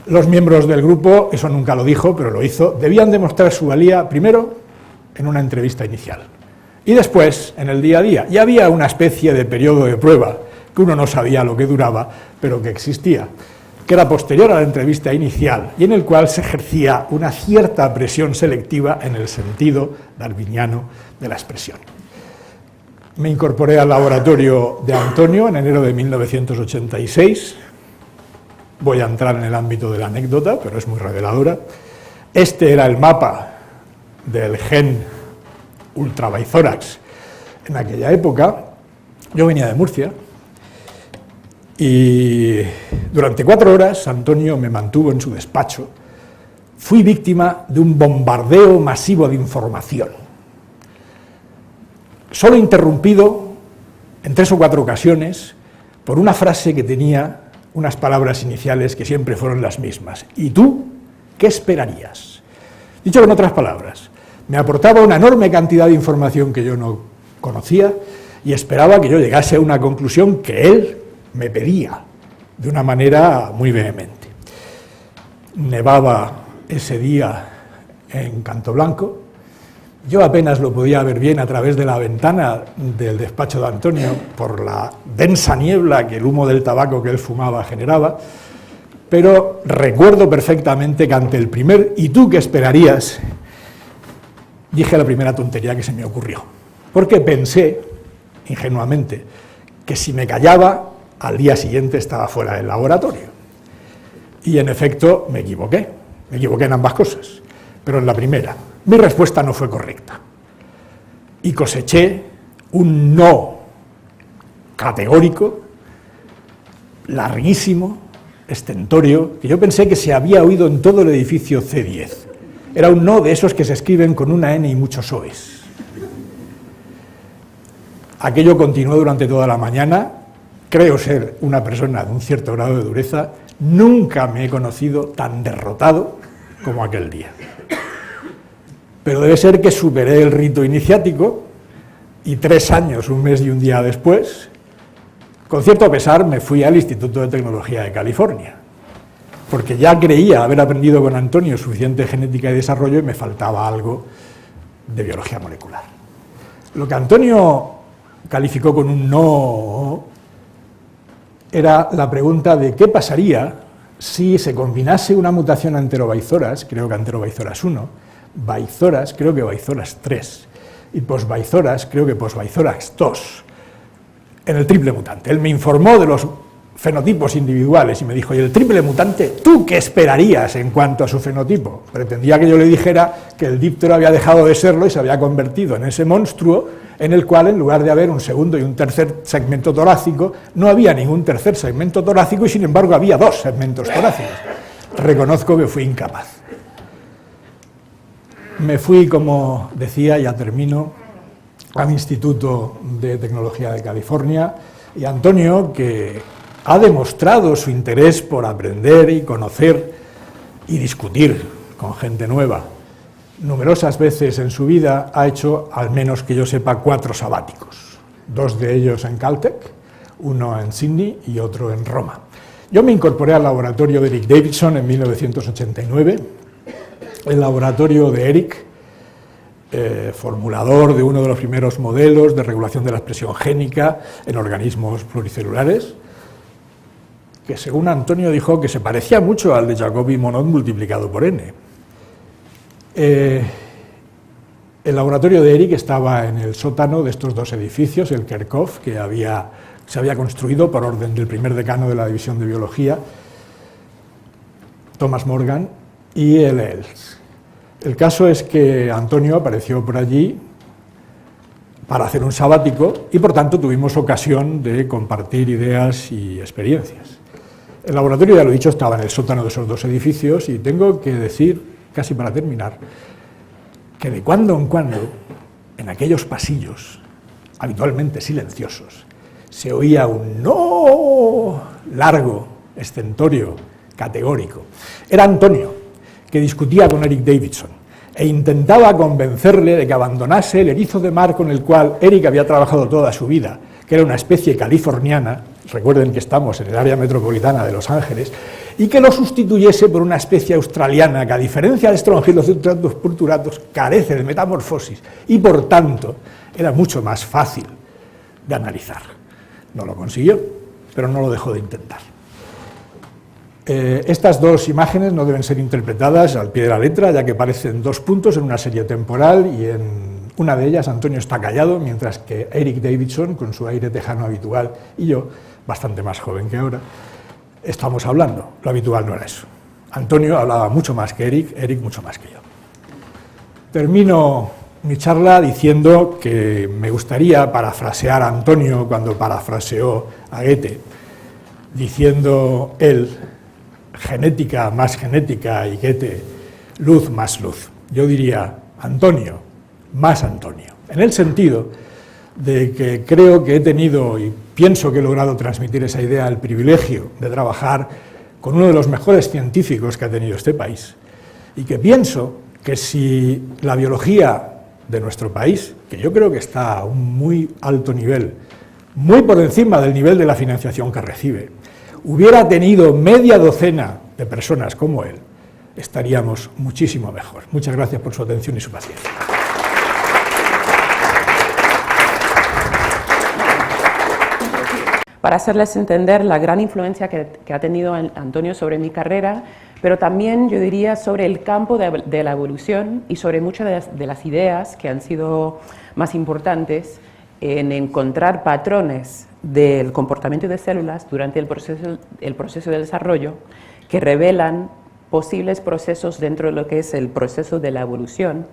Los miembros del grupo, eso nunca lo dijo, pero lo hizo, debían demostrar su valía primero en una entrevista inicial y después en el día a día. Y había una especie de periodo de prueba que uno no sabía lo que duraba, pero que existía, que era posterior a la entrevista inicial y en el cual se ejercía una cierta presión selectiva en el sentido darwiniano de la expresión. Me incorporé al laboratorio de Antonio en enero de 1986. Voy a entrar en el ámbito de la anécdota, pero es muy reveladora. Este era el mapa del gen ultraBaizorax en aquella época. Yo venía de Murcia y durante 4 horas Antonio me mantuvo en su despacho. Fui víctima de un bombardeo masivo de información, solo interrumpido en 3 o 4 ocasiones por una frase que tenía unas palabras iniciales que siempre fueron las mismas. ¿Y tú qué esperarías? Dicho con otras palabras, me aportaba una enorme cantidad de información que yo no conocía y esperaba que yo llegase a una conclusión que él me pedía de una manera muy vehemente. Nevaba ese día en Cantoblanco. Yo apenas lo podía ver bien a través de la ventana del despacho de Antonio por la densa niebla que el humo del tabaco que él fumaba generaba, pero recuerdo perfectamente que ante el primer ¿y tú qué esperarías?, dije la primera tontería que se me ocurrió, porque pensé, ingenuamente, que si me callaba, al día siguiente estaba fuera del laboratorio. Y en efecto me equivoqué en ambas cosas, pero en la primera. Mi respuesta no fue correcta y coseché un no categórico, larguísimo, estentorio, que yo pensé que se había oído en todo el edificio C10. Era un no de esos que se escriben con una N y muchos O's. Aquello continuó durante toda la mañana. Creo ser una persona de un cierto grado de dureza. Nunca me he conocido tan derrotado como aquel día. Pero debe ser que superé el rito iniciático y 3 años, un mes y un día después, con cierto pesar me fui al Instituto de Tecnología de California, porque ya creía haber aprendido con Antonio suficiente genética y desarrollo y me faltaba algo de biología molecular. Lo que Antonio calificó con un no era la pregunta de qué pasaría si se combinase una mutación Enterobaizoras, creo que Enterobaizoras 1, Baizoras, creo que Baizoras 3, y Posbaizoras, creo que Posbaizoras 2, en el triple mutante. Él me informó de los fenotipos individuales y me dijo, ¿y el triple mutante, tú qué esperarías en cuanto a su fenotipo? Pretendía que yo le dijera que el díptero había dejado de serlo y se había convertido en ese monstruo en el cual, en lugar de haber un segundo y un tercer segmento torácico, no había ningún tercer segmento torácico y, sin embargo, había 2 segmentos torácicos. Reconozco que fui incapaz. Me fui, como decía, ya termino, al Instituto de Tecnología de California, y Antonio, que ha demostrado su interés por aprender y conocer y discutir con gente nueva numerosas veces en su vida, ha hecho, al menos que yo sepa, 4 sabáticos, 2 de ellos en Caltech, uno en Sydney y otro en Roma. Yo me incorporé al laboratorio de Eric Davidson en 1989, el laboratorio de Eric, formulador de uno de los primeros modelos de regulación de la expresión génica en organismos pluricelulares, que según Antonio dijo que se parecía mucho al de Jacobi-Monod multiplicado por n. El laboratorio de Eric estaba en el sótano de estos 2 edificios, el Kerckhoff, que se había construido por orden del primer decano de la División de Biología, Thomas Morgan, y el ELS. El caso es que Antonio apareció por allí para hacer un sabático y, por tanto, tuvimos ocasión de compartir ideas y experiencias. El laboratorio, ya lo he dicho, estaba en el sótano de esos 2 edificios y tengo que decir, casi para terminar, que de cuando en cuando, en aquellos pasillos, habitualmente silenciosos, se oía un no largo, estentorio, categórico. Era Antonio, que discutía con Eric Davidson e intentaba convencerle de que abandonase el erizo de mar con el cual Eric había trabajado toda su vida, que era una especie californiana, recuerden que estamos en el área metropolitana de Los Ángeles, y que lo sustituyese por una especie australiana que, a diferencia de Strongylocetus purpuratus, carece de metamorfosis y, por tanto, era mucho más fácil de analizar. No lo consiguió, pero no lo dejó de intentar. Estas 2 imágenes no deben ser interpretadas al pie de la letra, ya que parecen 2 puntos en una serie temporal y en una de ellas Antonio está callado, mientras que Eric Davidson, con su aire tejano habitual, y yo, bastante más joven que ahora, estamos hablando. Lo habitual no era eso. Antonio hablaba mucho más que Eric, Eric mucho más que yo. Termino mi charla diciendo que me gustaría parafrasear a Antonio cuando parafraseó a Goethe, diciendo él, genética más genética, y Goethe, luz más luz. Yo diría Antonio más Antonio, en el sentido de que creo que he tenido y pienso que he logrado transmitir esa idea, el privilegio de trabajar con uno de los mejores científicos que ha tenido este país, y que pienso que si la biología de nuestro país, que yo creo que está a un muy alto nivel, muy por encima del nivel de la financiación que recibe, hubiera tenido media docena de personas como él, estaríamos muchísimo mejor. Muchas gracias por su atención y su paciencia. Para hacerles entender la gran influencia que ha tenido Antonio sobre mi carrera, pero también, yo diría, sobre el campo de la evolución y sobre muchas de las ideas que han sido más importantes en encontrar patrones del comportamiento de células durante el proceso de desarrollo que revelan posibles procesos dentro de lo que es el proceso de la evolución,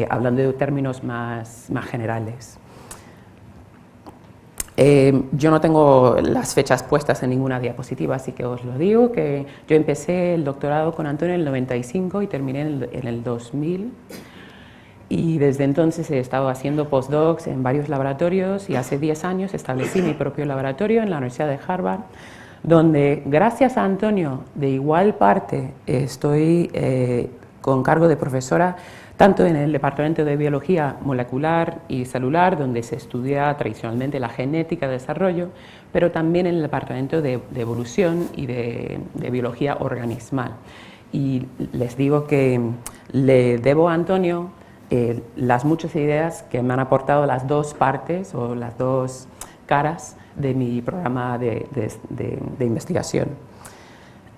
hablando de términos más generales. Yo no tengo las fechas puestas en ninguna diapositiva, así que os lo digo, que yo empecé el doctorado con Antonio en el 95 y terminé en el 2000, y desde entonces he estado haciendo postdocs en varios laboratorios, y hace 10 años establecí mi propio laboratorio en la Universidad de Harvard, donde gracias a Antonio de igual parte estoy con cargo de profesora tanto en el Departamento de Biología Molecular y Celular, donde se estudia tradicionalmente la genética de desarrollo, pero también en el Departamento de Evolución y de Biología Organismal. Y les digo que le debo a Antonio las muchas ideas que me han aportado las dos partes o las dos caras de mi programa de investigación.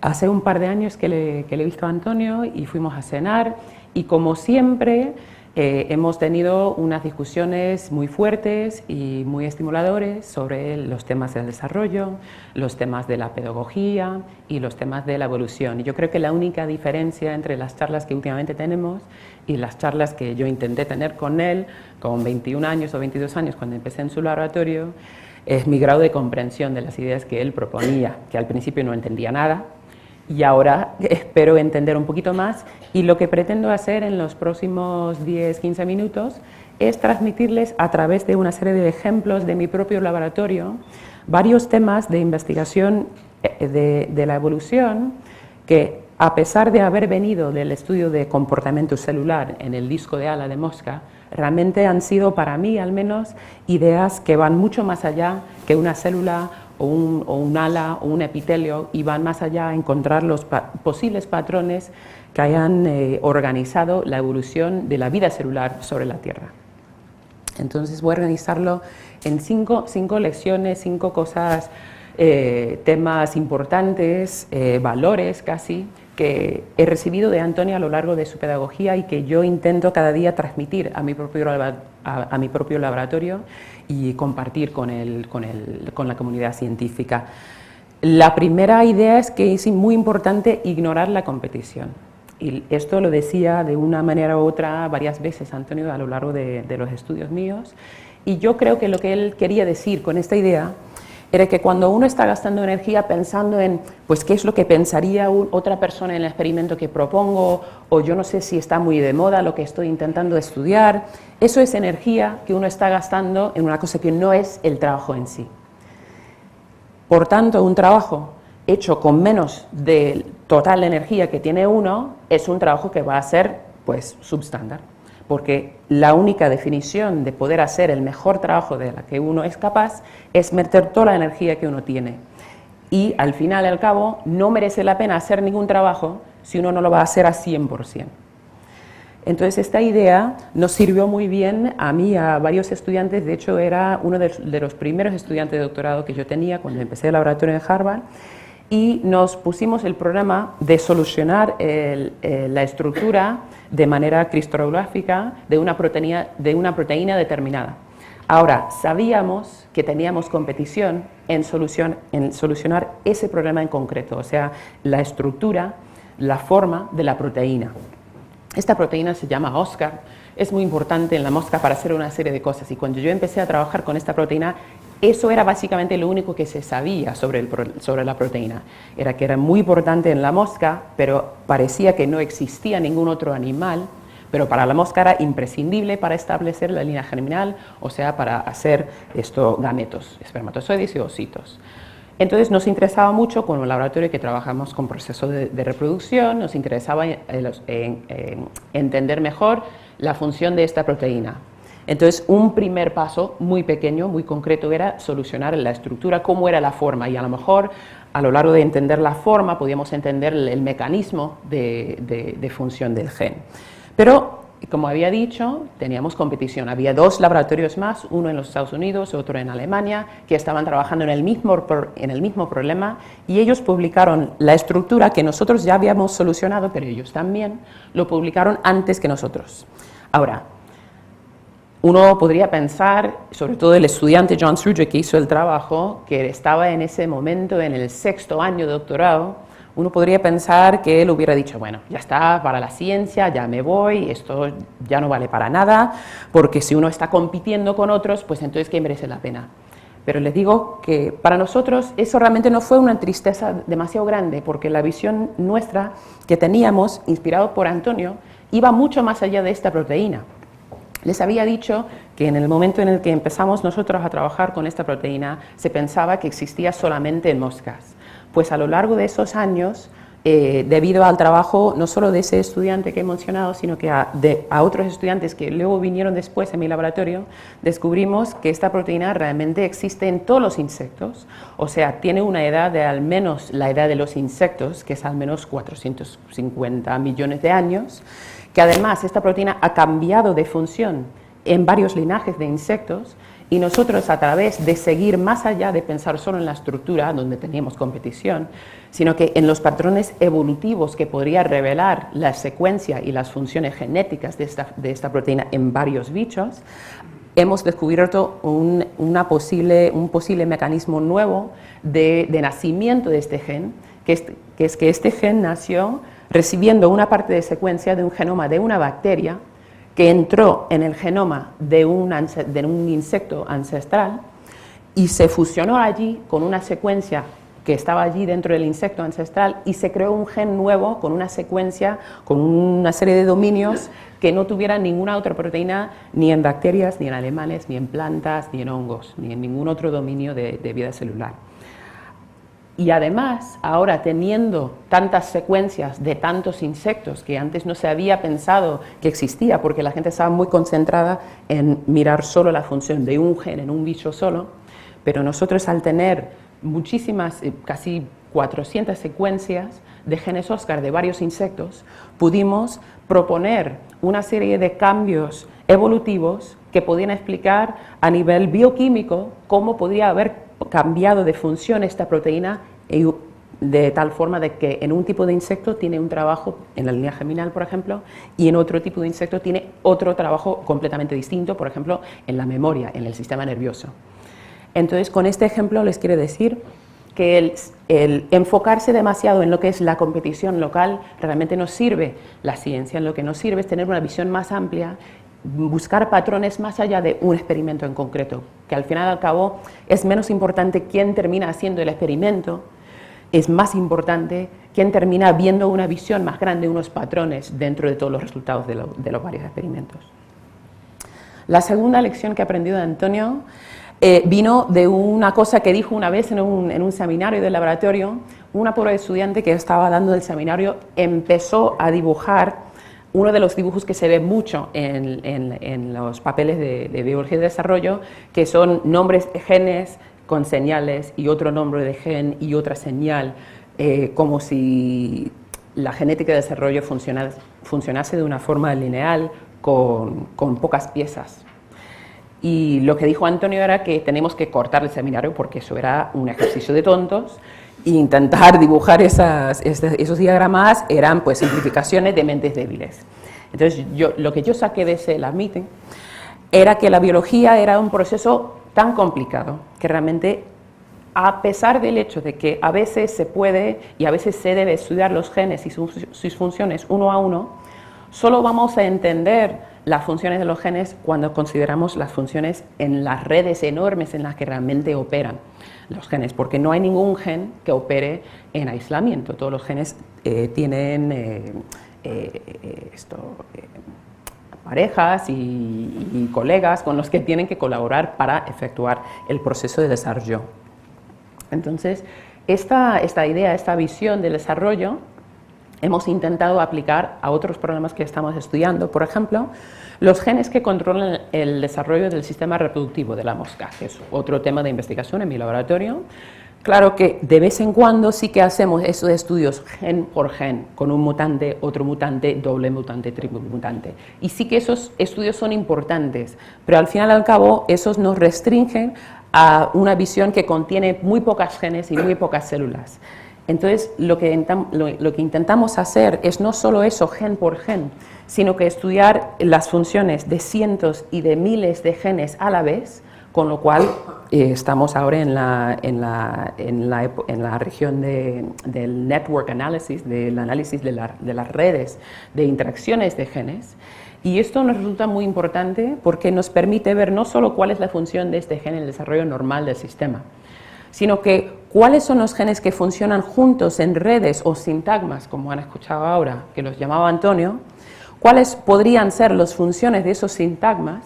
Hace un par de años que le he visto a Antonio y fuimos a cenar, y como siempre hemos tenido unas discusiones muy fuertes y muy estimuladores sobre los temas del desarrollo, los temas de la pedagogía y los temas de la evolución. Y yo creo que la única diferencia entre las charlas que últimamente tenemos y las charlas que yo intenté tener con él con 21 años o 22 años cuando empecé en su laboratorio es mi grado de comprensión de las ideas que él proponía, que al principio no entendía nada, y ahora espero entender un poquito más, y lo que pretendo hacer en los próximos 10-15 minutos es transmitirles a través de una serie de ejemplos de mi propio laboratorio varios temas de investigación de la evolución que, a pesar de haber venido del estudio de comportamiento celular en el disco de ala de mosca, realmente han sido para mí al menos ideas que van mucho más allá que una célula o un ala o un epitelio, y van más allá a encontrar los posibles patrones que hayan organizado la evolución de la vida celular sobre la Tierra. Entonces voy a organizarlo en cinco lecciones, 5 cosas, temas importantes, valores casi, que he recibido de Antonio a lo largo de su pedagogía y que yo intento cada día transmitir a mi propio laboratorio y compartir con la comunidad científica. La primera idea es que es muy importante ignorar la competición. Y esto lo decía de una manera u otra varias veces Antonio a lo largo de los estudios míos. Y yo creo que lo que él quería decir con esta idea era que cuando uno está gastando energía pensando en, pues, qué es lo que pensaría otra persona en el experimento que propongo, o yo no sé si está muy de moda lo que estoy intentando estudiar, eso es energía que uno está gastando en una cosa que no es el trabajo en sí. Por tanto, un trabajo hecho con menos de total energía que tiene uno es un trabajo que va a ser, pues, subestándar. Porque la única definición de poder hacer el mejor trabajo de la que uno es capaz es meter toda la energía que uno tiene. Y al final y al cabo no merece la pena hacer ningún trabajo si uno no lo va a hacer a 100%. Entonces esta idea nos sirvió muy bien a mí, a varios estudiantes. De hecho era uno de los primeros estudiantes de doctorado que yo tenía cuando empecé el laboratorio en Harvard, y nos pusimos el programa de solucionar la estructura de manera cristalográfica de una proteína determinada. Ahora, sabíamos que teníamos competición en solucionar ese problema en concreto, o sea, la estructura, la forma de la proteína. Esta proteína se llama OSCAR, es muy importante en la mosca para hacer una serie de cosas, y cuando yo empecé a trabajar con esta proteína, eso era básicamente lo único que se sabía sobre la proteína. Era que era muy importante en la mosca, pero parecía que no existía ningún otro animal pero para la mosca era imprescindible para establecer la línea germinal, o sea, para hacer estos gametos, espermatozoides y ositos. Entonces nos interesaba mucho, con un laboratorio que trabajamos con procesos de reproducción, nos interesaba entender mejor la función de esta proteína. Entonces, un primer paso muy pequeño, muy concreto, era solucionar la estructura, cómo era la forma, y a lo mejor a lo largo de entender la forma podíamos entender el mecanismo de función del gen. Pero, como había dicho, teníamos competición. Había 2 laboratorios más, uno en los Estados Unidos, otro en Alemania, que estaban trabajando en el mismo problema, y ellos publicaron la estructura que nosotros ya habíamos solucionado, pero ellos también lo publicaron antes que nosotros. Ahora, uno podría pensar, sobre todo el estudiante John Srujek que hizo el trabajo, que estaba en ese momento en el 6º año de doctorado, uno podría pensar que él hubiera dicho, bueno, ya está para la ciencia, ya me voy, esto ya no vale para nada, porque si uno está compitiendo con otros, pues entonces ¿qué merece la pena? Pero les digo que para nosotros eso realmente no fue una tristeza demasiado grande, porque la visión nuestra que teníamos, inspirado por Antonio, iba mucho más allá de esta proteína. Les había dicho que en el momento en el que empezamos nosotros a trabajar con esta proteína se pensaba que existía solamente en moscas. Pues a lo largo de esos años, debido al trabajo no solo de ese estudiante que he mencionado, sino que a otros estudiantes que luego vinieron después en mi laboratorio, descubrimos que esta proteína realmente existe en todos los insectos, o sea, tiene una edad de al menos la edad de los insectos, que es al menos 450 millones de años, que además esta proteína ha cambiado de función en varios linajes de insectos, y nosotros, a través de seguir más allá de pensar solo en la estructura, donde teníamos competición, sino que en los patrones evolutivos que podría revelar la secuencia y las funciones genéticas de esta proteína en varios bichos, hemos descubierto un posible mecanismo nuevo de nacimiento de este gen, que es que este gen nació recibiendo una parte de secuencia de un genoma de una bacteria que entró en el genoma de un insecto ancestral y se fusionó allí con una secuencia que estaba allí dentro del insecto ancestral y se creó un gen nuevo con una secuencia, con una serie de dominios que no tuviera ninguna otra proteína ni en bacterias, ni en alemanes, ni en plantas, ni en hongos, ni en ningún otro dominio de vida celular. Y además, ahora teniendo tantas secuencias de tantos insectos que antes no se había pensado que existía, porque la gente estaba muy concentrada en mirar solo la función de un gen en un bicho solo, pero nosotros al tener muchísimas, casi 400 secuencias de genes Oscar de varios insectos, pudimos proponer una serie de cambios evolutivos que podían explicar a nivel bioquímico cómo podría haber cambiado de función esta proteína de tal forma de que en un tipo de insecto tiene un trabajo en la línea germinal, por ejemplo, y en otro tipo de insecto tiene otro trabajo completamente distinto, por ejemplo, en la memoria, en el sistema nervioso. Entonces, con este ejemplo les quiero decir que el enfocarse demasiado en lo que es la competición local realmente no sirve la ciencia, en lo que nos sirve es tener una visión más amplia, buscar patrones más allá de un experimento en concreto, que al final al cabo es menos importante quién termina haciendo el experimento, es más importante quién termina viendo una visión más grande, unos patrones dentro de todos los resultados de los varios experimentos. La segunda lección que he aprendido de Antonio vino de una cosa que dijo una vez en un seminario del laboratorio. Una pobre estudiante que estaba dando el seminario empezó a dibujar uno de los dibujos que se ve mucho en los papeles de biología de desarrollo, que son nombres de genes con señales y otro nombre de gen y otra señal, como si la genética de desarrollo funcionase de una forma lineal con pocas piezas. Y lo que dijo Antonio era que tenemos que cortar el seminario porque eso era un ejercicio de tontos, e intentar dibujar esos diagramas eran pues simplificaciones de mentes débiles. Entonces lo que yo saqué de ese lab meeting era que la biología era un proceso tan complicado que realmente, a pesar del hecho de que a veces se puede y a veces se debe estudiar los genes y sus funciones uno a uno, solo vamos a entender las funciones de los genes cuando consideramos las funciones en las redes enormes en las que realmente operan los genes, porque no hay ningún gen que opere en aislamiento. Todos los genes tienen parejas y colegas con los que tienen que colaborar para efectuar el proceso de desarrollo. Entonces, esta idea, esta visión del desarrollo, hemos intentado aplicar a otros problemas que estamos estudiando. Por ejemplo, los genes que controlan el desarrollo del sistema reproductivo de la mosca, que es otro tema de investigación en mi laboratorio. Claro que de vez en cuando sí que hacemos esos estudios gen por gen, con un mutante, otro mutante, doble mutante, triple mutante. Y sí que esos estudios son importantes, pero al final y al cabo esos nos restringen a una visión que contiene muy pocas genes y muy pocas células. Entonces, lo que intentamos hacer es no solo eso, gen por gen, sino que estudiar las funciones de cientos y de miles de genes a la vez, con lo cual estamos ahora en la región del network analysis, del análisis de las redes de interacciones de genes. Y esto nos resulta muy importante porque nos permite ver no solo cuál es la función de este gen en el desarrollo normal del sistema, sino que cuáles son los genes que funcionan juntos en redes o sintagmas, como han escuchado ahora, que los llamaba Antonio, cuáles podrían ser las funciones de esos sintagmas,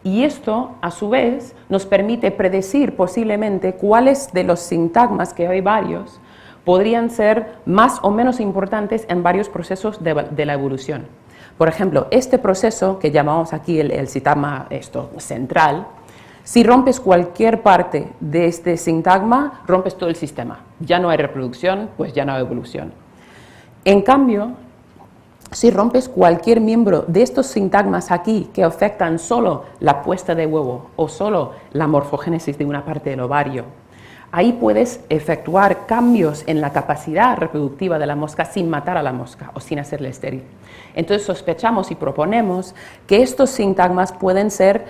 y esto, a su vez, nos permite predecir posiblemente cuáles de los sintagmas, que hay varios, podrían ser más o menos importantes en varios procesos de la evolución. Por ejemplo, este proceso que llamamos aquí el sintagma central, si rompes cualquier parte de este sintagma, rompes todo el sistema. Ya no hay reproducción, pues ya no hay evolución. En cambio, si rompes cualquier miembro de estos sintagmas aquí que afectan solo la puesta de huevo o solo la morfogénesis de una parte del ovario, ahí puedes efectuar cambios en la capacidad reproductiva de la mosca sin matar a la mosca o sin hacerle estéril. Entonces sospechamos y proponemos que estos sintagmas pueden ser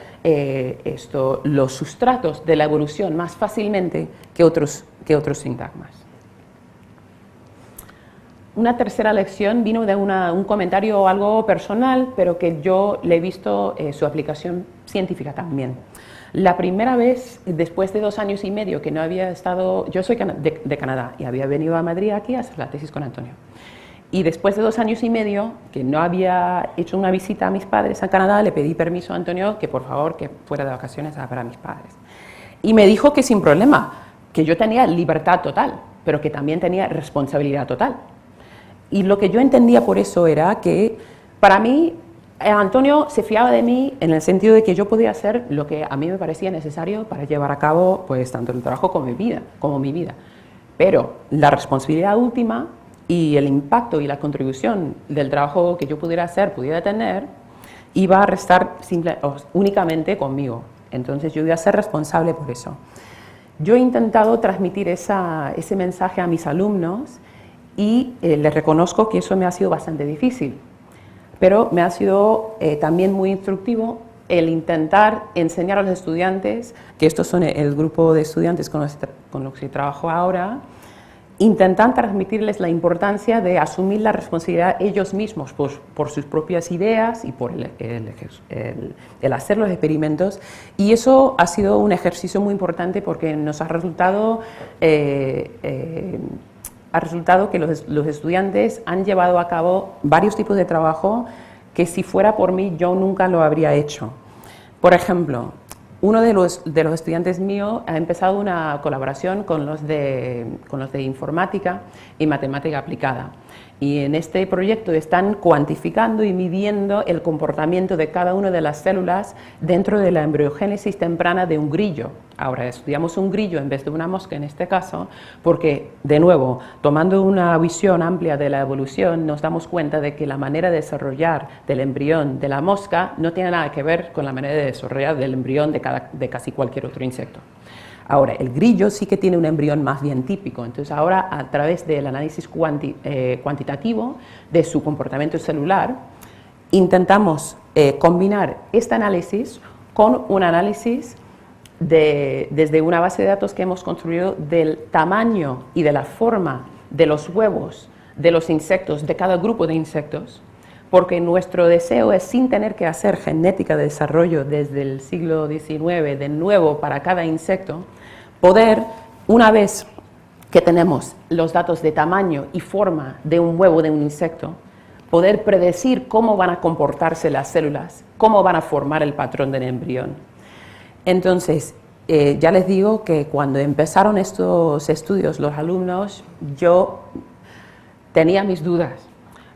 los sustratos de la evolución más fácilmente que otros sintagmas. Una tercera lección vino de un comentario algo personal, pero que yo le he visto su aplicación científica también. La primera vez, después de 2 años y medio que no había estado, yo soy de Canadá y había venido a Madrid aquí a hacer la tesis con Antonio. Y después de 2 años y medio que no había hecho una visita a mis padres a Canadá, le pedí permiso a Antonio que por favor que fuera de vacaciones a ver a mis padres. Y me dijo que sin problema, que yo tenía libertad total, pero que también tenía responsabilidad total. Y lo que yo entendía por eso era que para mí Antonio se fiaba de mí en el sentido de que yo podía hacer lo que a mí me parecía necesario para llevar a cabo pues tanto el trabajo como mi vida. Pero la responsabilidad última y el impacto y la contribución del trabajo que yo pudiera tener, iba a restar únicamente conmigo. Entonces yo iba a ser responsable por eso. Yo he intentado transmitir ese mensaje a mis alumnos y les reconozco que eso me ha sido bastante difícil, pero me ha sido también muy instructivo el intentar enseñar a los estudiantes, que estos son el grupo de estudiantes con los que trabajo ahora, intentan transmitirles la importancia de asumir la responsabilidad ellos mismos por sus propias ideas y por el hacer los experimentos. Y eso ha sido un ejercicio muy importante porque nos ha resultado que los estudiantes han llevado a cabo varios tipos de trabajo que si fuera por mí yo nunca lo habría hecho. Por ejemplo, uno de los estudiantes míos ha empezado una colaboración con los de informática y matemática aplicada. Y en este proyecto están cuantificando y midiendo el comportamiento de cada una de las células dentro de la embriogénesis temprana de un grillo. Ahora estudiamos un grillo en vez de una mosca en este caso, porque, de nuevo, tomando una visión amplia de la evolución, nos damos cuenta de que la manera de desarrollar del embrión de la mosca no tiene nada que ver con la manera de desarrollar del embrión de casi cualquier otro insecto. Ahora, el grillo sí que tiene un embrión más bien típico, entonces ahora a través del análisis cuantitativo de su comportamiento celular, intentamos combinar este análisis con un análisis desde una base de datos que hemos construido del tamaño y de la forma de los huevos de los insectos, de cada grupo de insectos, porque nuestro deseo es, sin tener que hacer genética de desarrollo desde el siglo XIX de nuevo para cada insecto, poder, una vez que tenemos los datos de tamaño y forma de un huevo de un insecto, poder predecir cómo van a comportarse las células, cómo van a formar el patrón del embrión. Entonces, ya les digo que cuando empezaron estos estudios los alumnos, yo tenía mis dudas,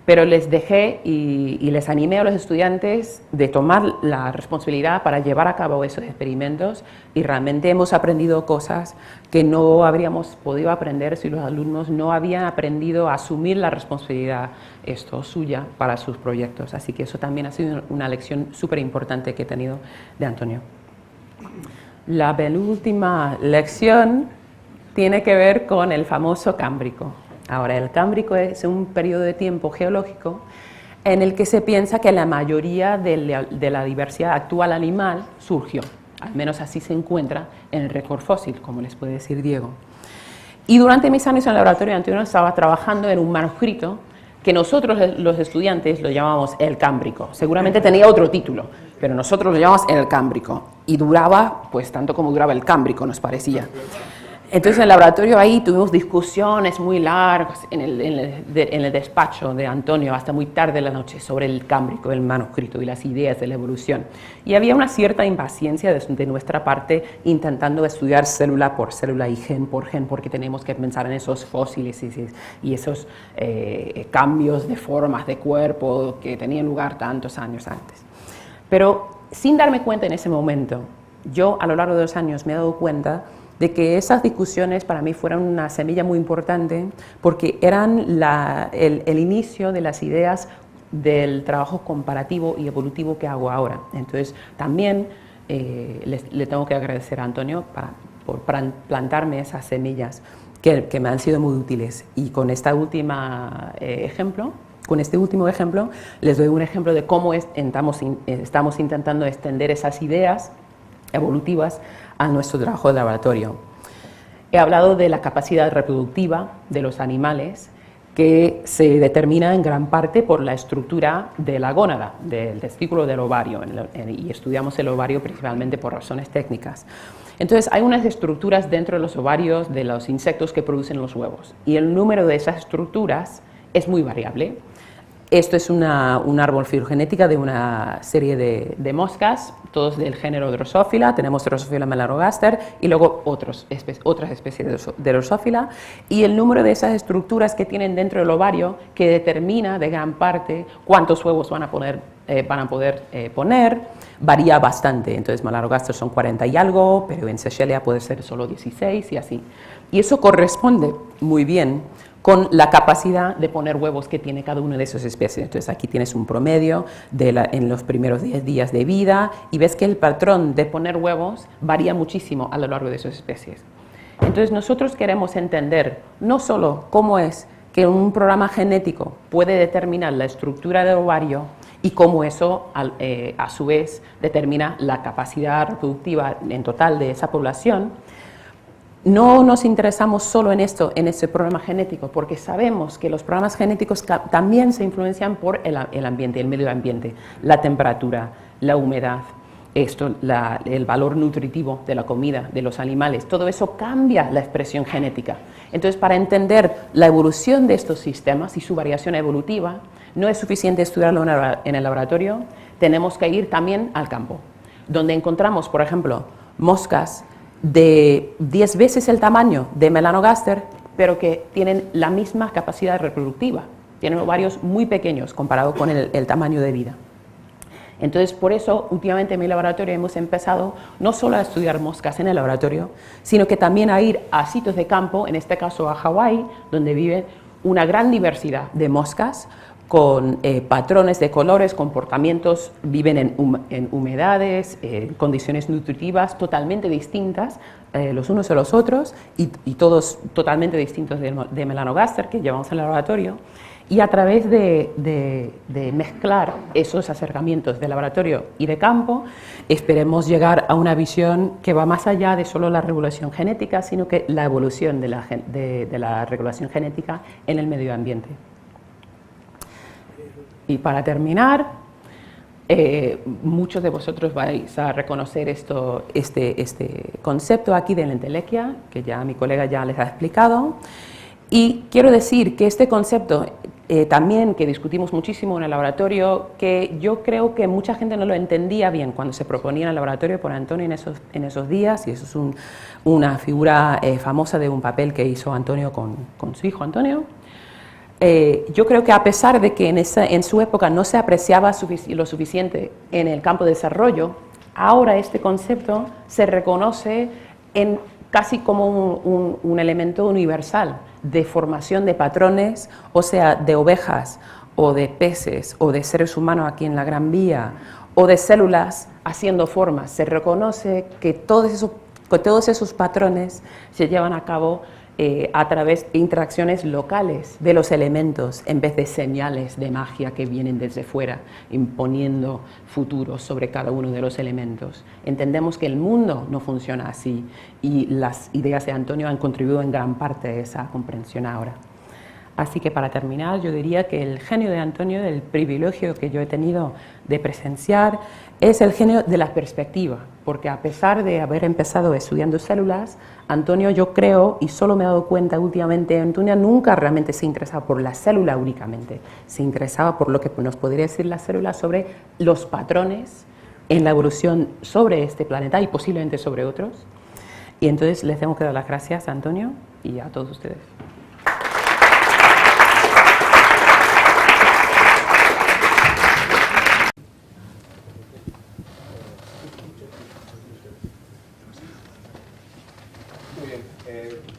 pero les dejé y les animé a los estudiantes de tomar la responsabilidad para llevar a cabo esos experimentos, y realmente hemos aprendido cosas que no habríamos podido aprender si los alumnos no habían aprendido a asumir la responsabilidad suya para sus proyectos. Así que eso también ha sido una lección súper importante que he tenido de Antonio. La penúltima lección tiene que ver con el famoso Cámbrico. Ahora, el Cámbrico es un periodo de tiempo geológico en el que se piensa que la mayoría de la diversidad actual animal surgió. Al menos así se encuentra en el récord fósil, como les puede decir Diego. Y durante mis años en el laboratorio, Antonio estaba trabajando en un manuscrito que nosotros los estudiantes lo llamamos el Cámbrico. Seguramente tenía otro título, pero nosotros lo llamamos el Cámbrico. Y duraba, pues tanto como duraba el Cámbrico, nos parecía. Entonces en el laboratorio ahí tuvimos discusiones muy largas en el despacho de Antonio hasta muy tarde de la noche sobre el Cámbrico, el manuscrito y las ideas de la evolución. Y había una cierta impaciencia de nuestra parte intentando estudiar célula por célula y gen por gen, porque tenemos que pensar en esos fósiles y esos cambios de formas de cuerpo que tenían lugar tantos años antes. Pero sin darme cuenta en ese momento, yo a lo largo de los años me he dado cuenta de que esas discusiones para mí fueron una semilla muy importante, porque eran el inicio de las ideas del trabajo comparativo y evolutivo que hago ahora. Entonces también le tengo que agradecer a Antonio por plantarme esas semillas que me han sido muy útiles. Y con este último ejemplo, les doy un ejemplo de cómo estamos intentando extender esas ideas evolutivas a nuestro trabajo de laboratorio. He hablado de la capacidad reproductiva de los animales, que se determina en gran parte por la estructura de la gónada, del testículo del ovario, y estudiamos el ovario principalmente por razones técnicas. Entonces hay unas estructuras dentro de los ovarios de los insectos que producen los huevos, y el número de esas estructuras es muy variable. Esto es un árbol filogenética de una serie de moscas, todos del género Drosophila. Tenemos Drosophila melanogaster y luego otras especies de Drosophila. Y el número de esas estructuras que tienen dentro del ovario, que determina de gran parte cuántos huevos van a poder poner, varía bastante. Entonces, melanogaster son 40 y algo, pero en Shechella puede ser solo 16 y así. Y eso corresponde muy bien con la capacidad de poner huevos que tiene cada una de esas especies. Entonces aquí tienes un promedio en los primeros 10 días de vida y ves que el patrón de poner huevos varía muchísimo a lo largo de esas especies. Entonces nosotros queremos entender no solo cómo es que un programa genético puede determinar la estructura del ovario y cómo eso a su vez determina la capacidad reproductiva en total de esa población. No nos interesamos solo en ese programa genético, porque sabemos que los programas genéticos también se influencian por el ambiente, el medio ambiente, la temperatura, la humedad, el valor nutritivo de la comida, de los animales. Todo eso cambia la expresión genética. Entonces, para entender la evolución de estos sistemas y su variación evolutiva, no es suficiente estudiarlo en el laboratorio, tenemos que ir también al campo, donde encontramos, por ejemplo, moscas de 10 veces el tamaño de melanogaster, pero que tienen la misma capacidad reproductiva. Tienen ovarios muy pequeños comparado con el tamaño de vida. Entonces, por eso, últimamente en mi laboratorio hemos empezado no solo a estudiar moscas en el laboratorio, sino que también a ir a sitios de campo, en este caso a Hawái, donde vive una gran diversidad de moscas, con patrones de colores, comportamientos, viven en humedades, condiciones nutritivas totalmente distintas los unos de los otros y todos totalmente distintos de melanogaster que llevamos en el laboratorio. Y a través de mezclar esos acercamientos de laboratorio y de campo, esperemos llegar a una visión que va más allá de solo la regulación genética, sino que la evolución de la regulación genética en el medio ambiente. Y para terminar, muchos de vosotros vais a reconocer este concepto aquí de la entelequia, que ya mi colega ya les ha explicado. Y quiero decir que este concepto También que discutimos muchísimo en el laboratorio, que yo creo que mucha gente no lo entendía bien cuando se proponía en el laboratorio por Antonio en esos días, y eso es una figura famosa de un papel que hizo Antonio con su hijo Antonio. Yo creo que a pesar de que en su época no se apreciaba lo suficiente en el campo de desarrollo, ahora este concepto se reconoce casi como un elemento universal de formación de patrones, o sea, de ovejas o de peces o de seres humanos aquí en la Gran Vía o de células haciendo formas. Se reconoce que todos esos patrones se llevan a cabo a través de interacciones locales de los elementos en vez de señales de magia que vienen desde fuera imponiendo futuros sobre cada uno de los elementos. Entendemos que el mundo no funciona así y las ideas de Antonio han contribuido en gran parte a esa comprensión ahora. Así que para terminar yo diría que el genio de Antonio, el privilegio que yo he tenido de presenciar, es el genio de la perspectiva, porque a pesar de haber empezado estudiando células, Antonio, yo creo, y solo me he dado cuenta últimamente, Antonio nunca realmente se interesaba por la célula únicamente, se interesaba por lo que nos podría decir la célula sobre los patrones en la evolución sobre este planeta y posiblemente sobre otros. Y entonces les tengo que dar las gracias a Antonio y a todos ustedes.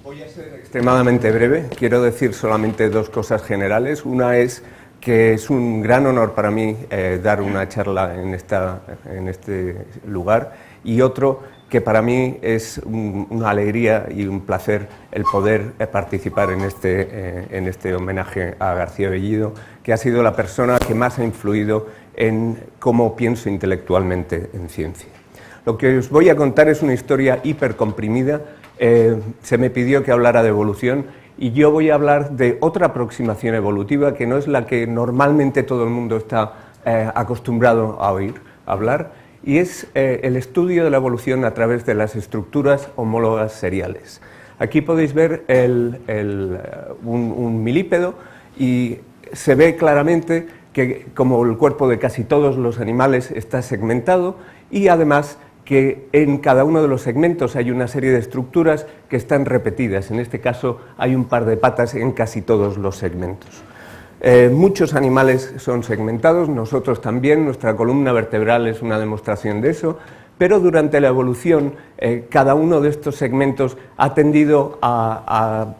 Voy a ser extremadamente breve. Quiero decir solamente dos cosas generales. Una es que es un gran honor para mí dar una charla en este lugar, y otro que para mí es una alegría y un placer el poder participar en este homenaje a García Bellido, que ha sido la persona que más ha influido en cómo pienso intelectualmente en ciencia. Lo que os voy a contar es una historia hipercomprimida. Se me pidió que hablara de evolución y yo voy a hablar de otra aproximación evolutiva que no es la que normalmente todo el mundo está acostumbrado a oír hablar, y es el estudio de la evolución a través de las estructuras homólogas seriales. Aquí podéis ver un milípedo y se ve claramente que, como el cuerpo de casi todos los animales, está segmentado, y además que en cada uno de los segmentos hay una serie de estructuras que están repetidas. En este caso hay un par de patas en casi todos los segmentos. Muchos animales son segmentados, nosotros también, nuestra columna vertebral es una demostración de eso, pero durante la evolución cada uno de estos segmentos ha tendido a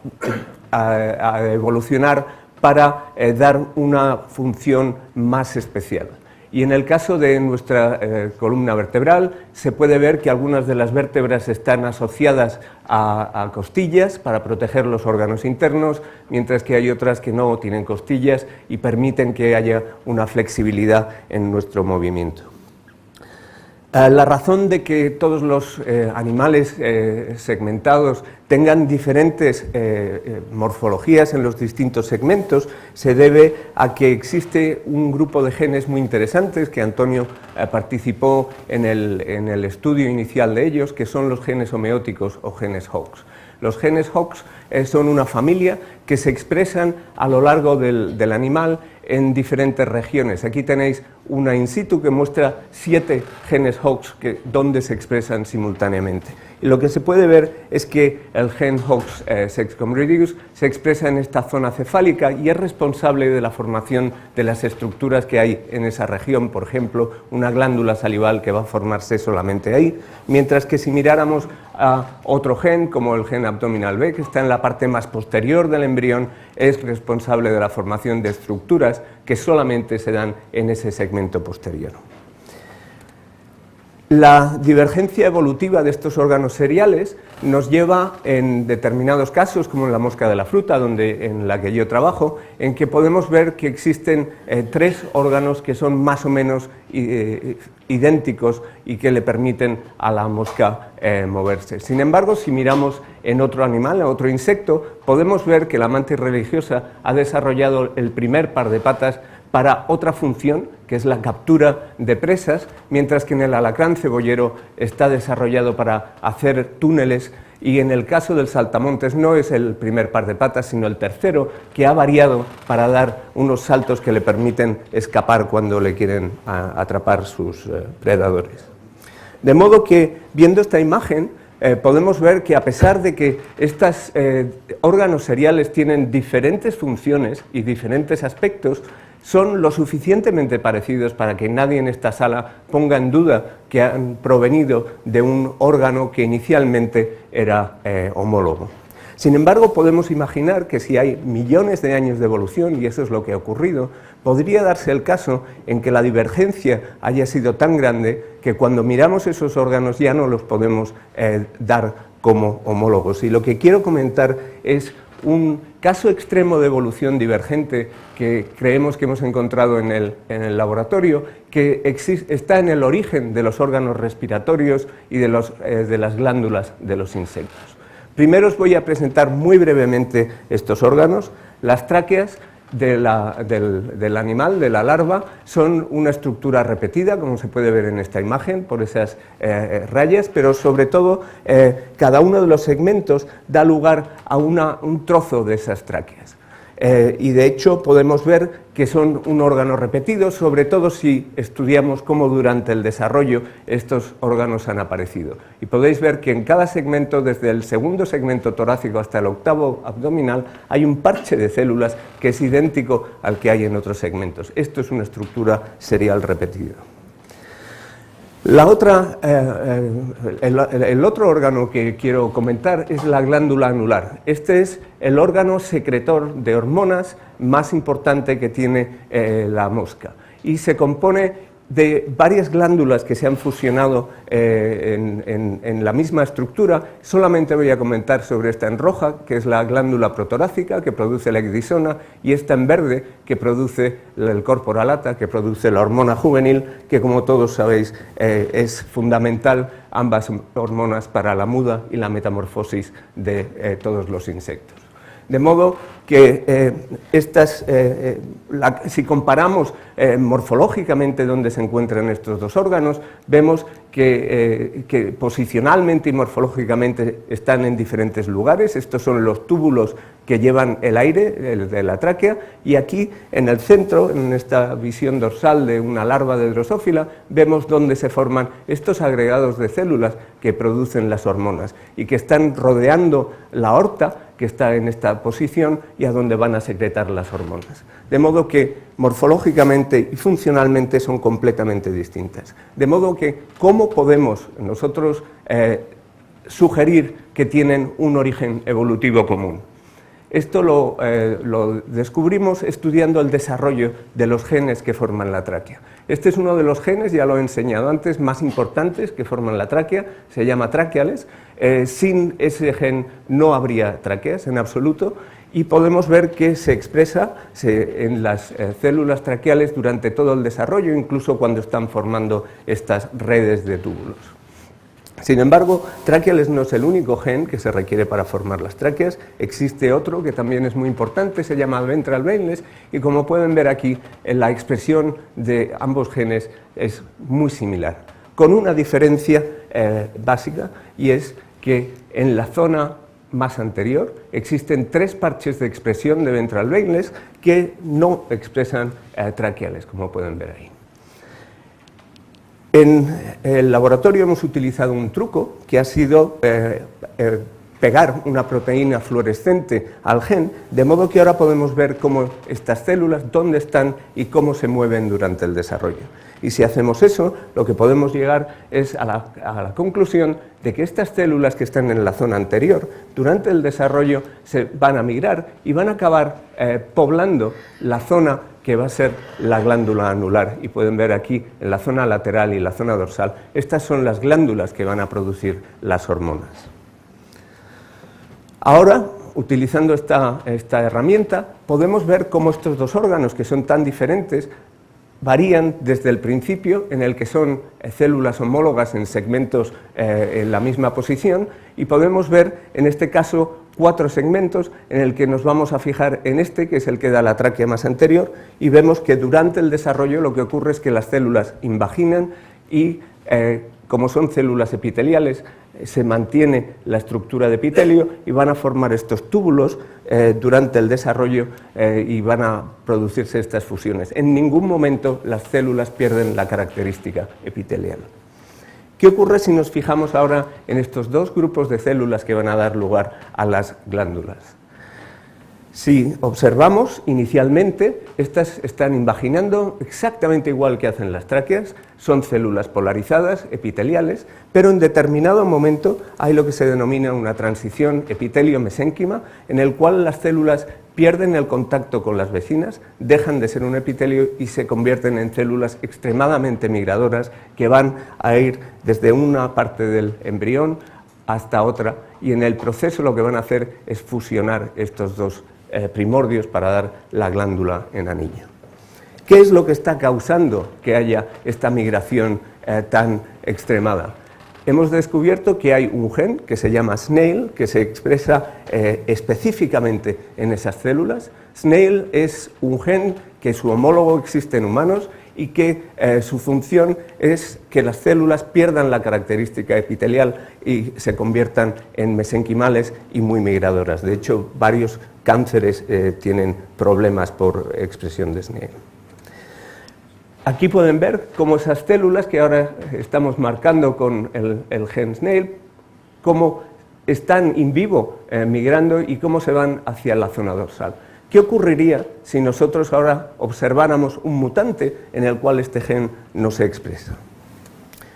evolucionar para dar una función más especial. Y en el caso de nuestra columna vertebral se puede ver que algunas de las vértebras están asociadas a costillas para proteger los órganos internos, mientras que hay otras que no tienen costillas y permiten que haya una flexibilidad en nuestro movimiento. La razón de que todos los animales segmentados tengan diferentes morfologías en los distintos segmentos se debe a que existe un grupo de genes muy interesantes que Antonio participó en el estudio inicial de ellos, que son los genes homeóticos o genes Hox. Los genes Hox son una familia que se expresan a lo largo del animal en diferentes regiones. Aquí tenéis una in situ que muestra 7 genes Hox donde se expresan simultáneamente. Y lo que se puede ver es que el gen Hox sex-com-reduce se expresa en esta zona cefálica y es responsable de la formación de las estructuras que hay en esa región, por ejemplo, una glándula salival que va a formarse solamente ahí, mientras que si miráramos a otro gen, como el gen abdominal B, que está en la parte más posterior del embrión, es responsable de la formación de estructuras que solamente se dan en ese segmento posterior. La divergencia evolutiva de estos órganos seriales nos lleva en determinados casos, como en la mosca de la fruta, en la que yo trabajo, en que podemos ver que existen 3 órganos que son más o menos idénticos y que le permiten a la mosca moverse. Sin embargo, si miramos en otro animal, en otro insecto, podemos ver que la mantis religiosa ha desarrollado el primer par de patas para otra función, que es la captura de presas, mientras que en el alacrán cebollero está desarrollado para hacer túneles y en el caso del saltamontes no es el primer par de patas, sino el tercero, que ha variado para dar unos saltos que le permiten escapar cuando le quieren atrapar sus predadores. De modo que, viendo esta imagen, podemos ver que a pesar de que estos órganos seriales tienen diferentes funciones y diferentes aspectos, son lo suficientemente parecidos para que nadie en esta sala ponga en duda que han provenido de un órgano que inicialmente era homólogo. Sin embargo, podemos imaginar que si hay millones de años de evolución, y eso es lo que ha ocurrido, podría darse el caso en que la divergencia haya sido tan grande que cuando miramos esos órganos ya no los podemos dar como homólogos. Y lo que quiero comentar es un caso extremo de evolución divergente que creemos que hemos encontrado en el laboratorio, que está en el origen de los órganos respiratorios y de las glándulas de los insectos. Primero os voy a presentar muy brevemente estos órganos. Las tráqueas del animal, de la larva, son una estructura repetida, como se puede ver en esta imagen, por esas rayas, pero sobre todo cada uno de los segmentos da lugar a un trozo de esas tráqueas. Y de hecho podemos ver que son un órgano repetido, sobre todo si estudiamos cómo durante el desarrollo estos órganos han aparecido. Y podéis ver que en cada segmento, desde el segundo segmento torácico hasta el octavo abdominal, hay un parche de células que es idéntico al que hay en otros segmentos. Esto es una estructura serial repetida. El otro órgano que quiero comentar es la glándula anular. Este es el órgano secretor de hormonas más importante que tiene la mosca y se compone de varias glándulas que se han fusionado en la misma estructura. Solamente voy a comentar sobre esta en roja, que es la glándula protorácica, que produce la ecdisona, y esta en verde, que produce el corporalata, que produce la hormona juvenil, que como todos sabéis es fundamental, ambas hormonas, para la muda y la metamorfosis de todos los insectos. De modo que si comparamos morfológicamente dónde se encuentran estos dos órganos, vemos que posicionalmente y morfológicamente están en diferentes lugares. Estos son los túbulos que llevan el aire de la tráquea, y aquí en el centro, en esta visión dorsal de una larva de drosófila, vemos dónde se forman estos agregados de células que producen las hormonas y que están rodeando la aorta, que está en esta posición, y a donde van a secretar las hormonas. De modo que morfológicamente y funcionalmente son completamente distintas. De modo que, ¿cómo podemos nosotros sugerir que tienen un origen evolutivo común? Esto lo descubrimos estudiando el desarrollo de los genes que forman la tráquea. Este es uno de los genes, ya lo he enseñado antes, más importantes que forman la tráquea, se llama tráqueales. Sin ese gen no habría tráqueas en absoluto, y podemos ver que se expresa en las células traqueales durante todo el desarrollo, incluso cuando están formando estas redes de túbulos. Sin embargo, tráqueales no es el único gen que se requiere para formar las tráqueas. Existe otro que también es muy importante, se llama ventral veinless, y como pueden ver aquí, la expresión de ambos genes es muy similar, con una diferencia básica, y es que en la zona más anterior existen 3 parches de expresión de ventral veinless que no expresan tráqueales, como pueden ver ahí. En el laboratorio hemos utilizado un truco que ha sido pegar una proteína fluorescente al gen, de modo que ahora podemos ver cómo estas células, dónde están y cómo se mueven durante el desarrollo. Y si hacemos eso, lo que podemos llegar es a la conclusión de que estas células que están en la zona anterior, durante el desarrollo se van a migrar y van a acabar poblando la zona que va a ser la glándula anular. Y pueden ver aquí, en la zona lateral y la zona dorsal, estas son las glándulas que van a producir las hormonas. Ahora, utilizando esta herramienta, podemos ver cómo estos dos órganos, que son tan diferentes, varían desde el principio, en el que son células homólogas en segmentos en la misma posición, y podemos ver, en este caso, 4 segmentos en el que nos vamos a fijar en este, que es el que da la tráquea más anterior, y vemos que durante el desarrollo lo que ocurre es que las células invaginan y como son células epiteliales, se mantiene la estructura de epitelio y van a formar estos túbulos durante el desarrollo y van a producirse estas fusiones. En ningún momento las células pierden la característica epitelial. ¿Qué ocurre si nos fijamos ahora en estos dos grupos de células que van a dar lugar a las glándulas? Si observamos inicialmente, estas están invaginando exactamente igual que hacen las tráqueas, son células polarizadas, epiteliales, pero en determinado momento hay lo que se denomina una transición epitelio-mesénquima, en el cual las células pierden el contacto con las vecinas, dejan de ser un epitelio y se convierten en células extremadamente migradoras que van a ir desde una parte del embrión hasta otra, y en el proceso lo que van a hacer es fusionar estos dos primordios para dar la glándula en anillo. ¿Qué es lo que está causando que haya esta migración tan extremada? Hemos descubierto que hay un gen que se llama SNAIL, que se expresa específicamente en esas células. SNAIL es un gen que su homólogo existe en humanos y que su función es que las células pierdan la característica epitelial y se conviertan en mesenquimales y muy migradoras. De hecho, varios cánceres tienen problemas por expresión de SNAIL. Aquí pueden ver cómo esas células que ahora estamos marcando con el gen SNAIL, cómo están in vivo migrando y cómo se van hacia la zona dorsal. ¿Qué ocurriría si nosotros ahora observáramos un mutante en el cual este gen no se expresa?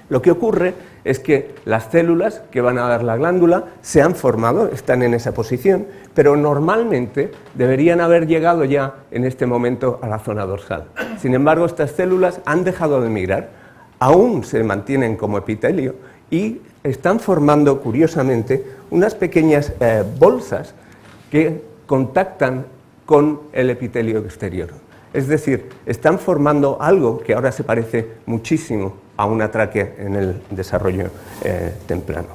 Lo que ocurre es que las células que van a dar la glándula se han formado, están en esa posición, pero normalmente deberían haber llegado ya en este momento a la zona dorsal. Sin embargo, estas células han dejado de migrar, aún se mantienen como epitelio y están formando, curiosamente, unas pequeñas bolsas que contactan con el epitelio exterior. Es decir, están formando algo que ahora se parece muchísimo a una tráquea en el desarrollo temprano.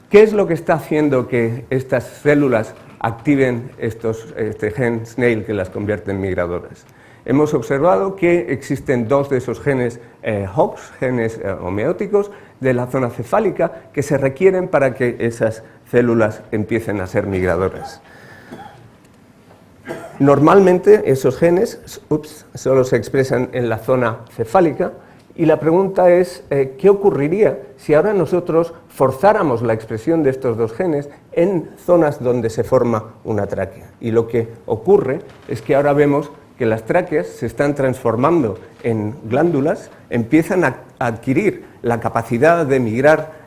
¿Qué es lo que está haciendo que estas células activen este gen SNAIL que las convierte en migradoras? Hemos observado que existen dos de esos genes HOX, genes homeóticos, de la zona cefálica, que se requieren para que esas células empiecen a ser migradoras. Normalmente esos genes solo se expresan en la zona cefálica y la pregunta es ¿qué ocurriría si ahora nosotros forzáramos la expresión de estos dos genes en zonas donde se forma una tráquea? Y lo que ocurre es que ahora vemos que las tráqueas se están transformando en glándulas, empiezan a adquirir la capacidad de migrar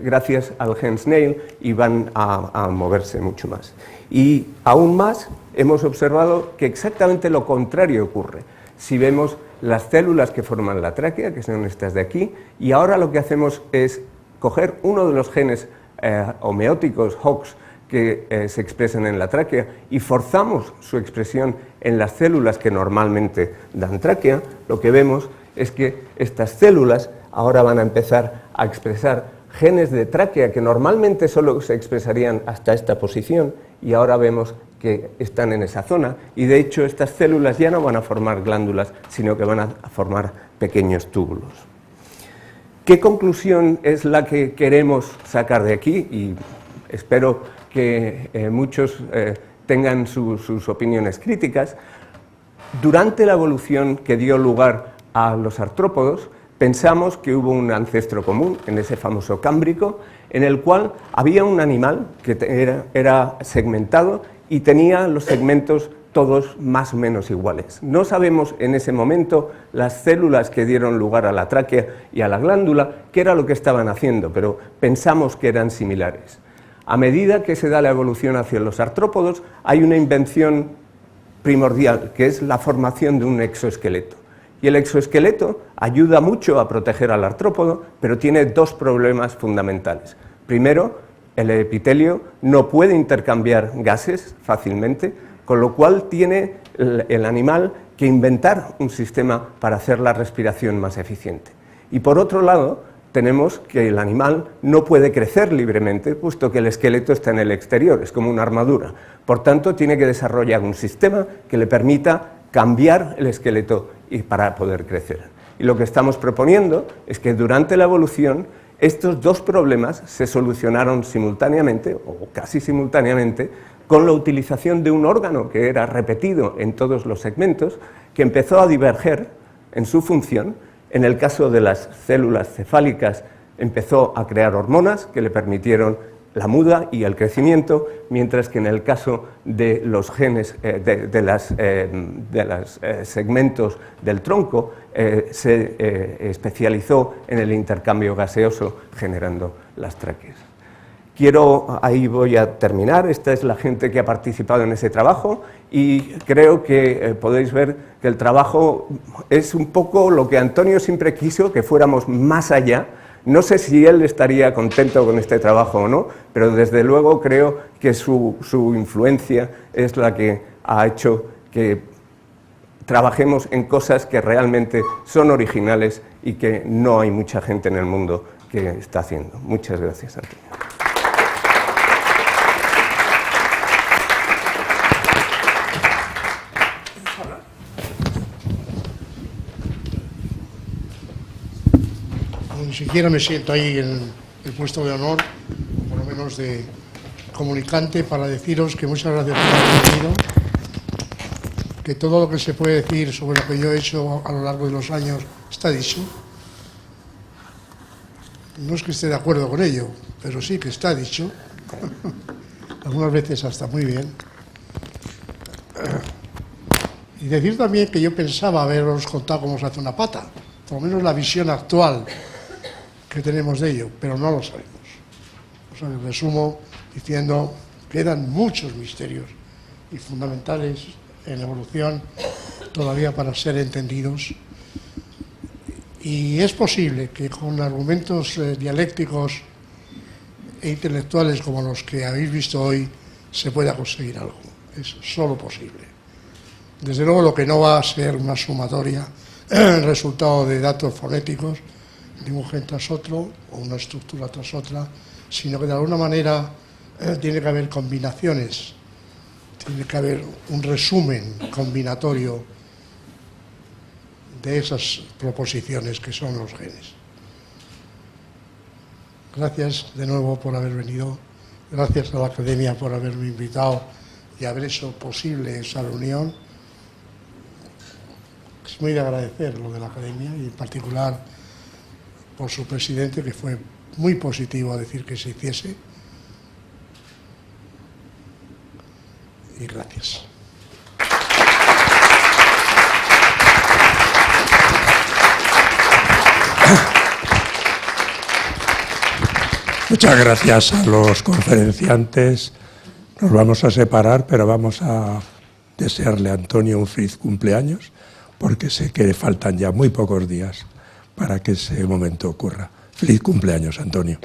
gracias al gen SNAIL y van a moverse mucho más. Y aún más, hemos observado que exactamente lo contrario ocurre. Si vemos las células que forman la tráquea, que son estas de aquí, y ahora lo que hacemos es coger uno de los genes homeóticos, HOX, que se expresan en la tráquea, y forzamos su expresión en las células que normalmente dan tráquea, lo que vemos es que estas células ahora van a empezar a expresar genes de tráquea que normalmente solo se expresarían hasta esta posición, y ahora vemos que están en esa zona, y de hecho estas células ya no van a formar glándulas, sino que van a formar pequeños túbulos. ¿Qué conclusión es la que queremos sacar de aquí? Y espero que muchos tengan sus opiniones críticas. Durante la evolución que dio lugar a los artrópodos, pensamos que hubo un ancestro común, en ese famoso Cámbrico, en el cual había un animal que era segmentado y tenía los segmentos todos más o menos iguales. No sabemos en ese momento las células que dieron lugar a la tráquea y a la glándula qué era lo que estaban haciendo, pero pensamos que eran similares. A medida que se da la evolución hacia los artrópodos, hay una invención primordial, que es la formación de un exoesqueleto. Y el exoesqueleto ayuda mucho a proteger al artrópodo, pero tiene dos problemas fundamentales. Primero, el epitelio no puede intercambiar gases fácilmente, con lo cual tiene el animal que inventar un sistema para hacer la respiración más eficiente. Y por otro lado, tenemos que el animal no puede crecer libremente, puesto que el esqueleto está en el exterior, es como una armadura. Por tanto, tiene que desarrollar un sistema que le permita cambiar el esqueleto para poder crecer. Y lo que estamos proponiendo es que durante la evolución estos dos problemas se solucionaron simultáneamente, o casi simultáneamente, con la utilización de un órgano que era repetido en todos los segmentos, que empezó a diverger en su función. En el caso de las células cefálicas empezó a crear hormonas que le permitieron la muda y el crecimiento, mientras que en el caso de los genes de los segmentos del tronco se especializó en el intercambio gaseoso, generando las tráqueas. Ahí voy a terminar. Esta es la gente que ha participado en ese trabajo y creo que podéis ver que el trabajo es un poco lo que Antonio siempre quiso, que fuéramos más allá. No sé si él estaría contento con este trabajo o no, pero desde luego creo que su influencia es la que ha hecho que trabajemos en cosas que realmente son originales y que no hay mucha gente en el mundo que está haciendo. Muchas gracias, Antonio. Ni siquiera me siento ahí en el puesto de honor, por lo menos de comunicante, para deciros que muchas gracias por haber venido, que todo lo que se puede decir sobre lo que yo he hecho a lo largo de los años está dicho. No es que esté de acuerdo con ello, pero sí que está dicho, algunas veces hasta muy bien. Y decir también que yo pensaba haberos contado cómo se hace una pata, por lo menos la visión actual que tenemos de ello, pero no lo sabemos. O sea, resumo diciendo que quedan muchos misterios y fundamentales en la evolución todavía para ser entendidos, y es posible que con argumentos dialécticos e intelectuales como los que habéis visto hoy se pueda conseguir algo. Es solo posible. Desde luego lo que no va a ser una sumatoria, el resultado de datos fonéticos de un gen tras otro o una estructura tras otra, sino que de alguna manera tiene que haber combinaciones, tiene que haber un resumen combinatorio de esas proposiciones que son los genes. Gracias de nuevo por haber venido, gracias a la Academia por haberme invitado y haber hecho posible esa reunión. Es muy de agradecer lo de la Academia y en particular por su presidente, que fue muy positivo a decir que se hiciese. Y gracias. Muchas gracias a los conferenciantes. Nos vamos a separar, pero vamos a desearle a Antonio un feliz cumpleaños, porque sé que faltan ya muy pocos días para que ese momento ocurra. Feliz cumpleaños, Antonio.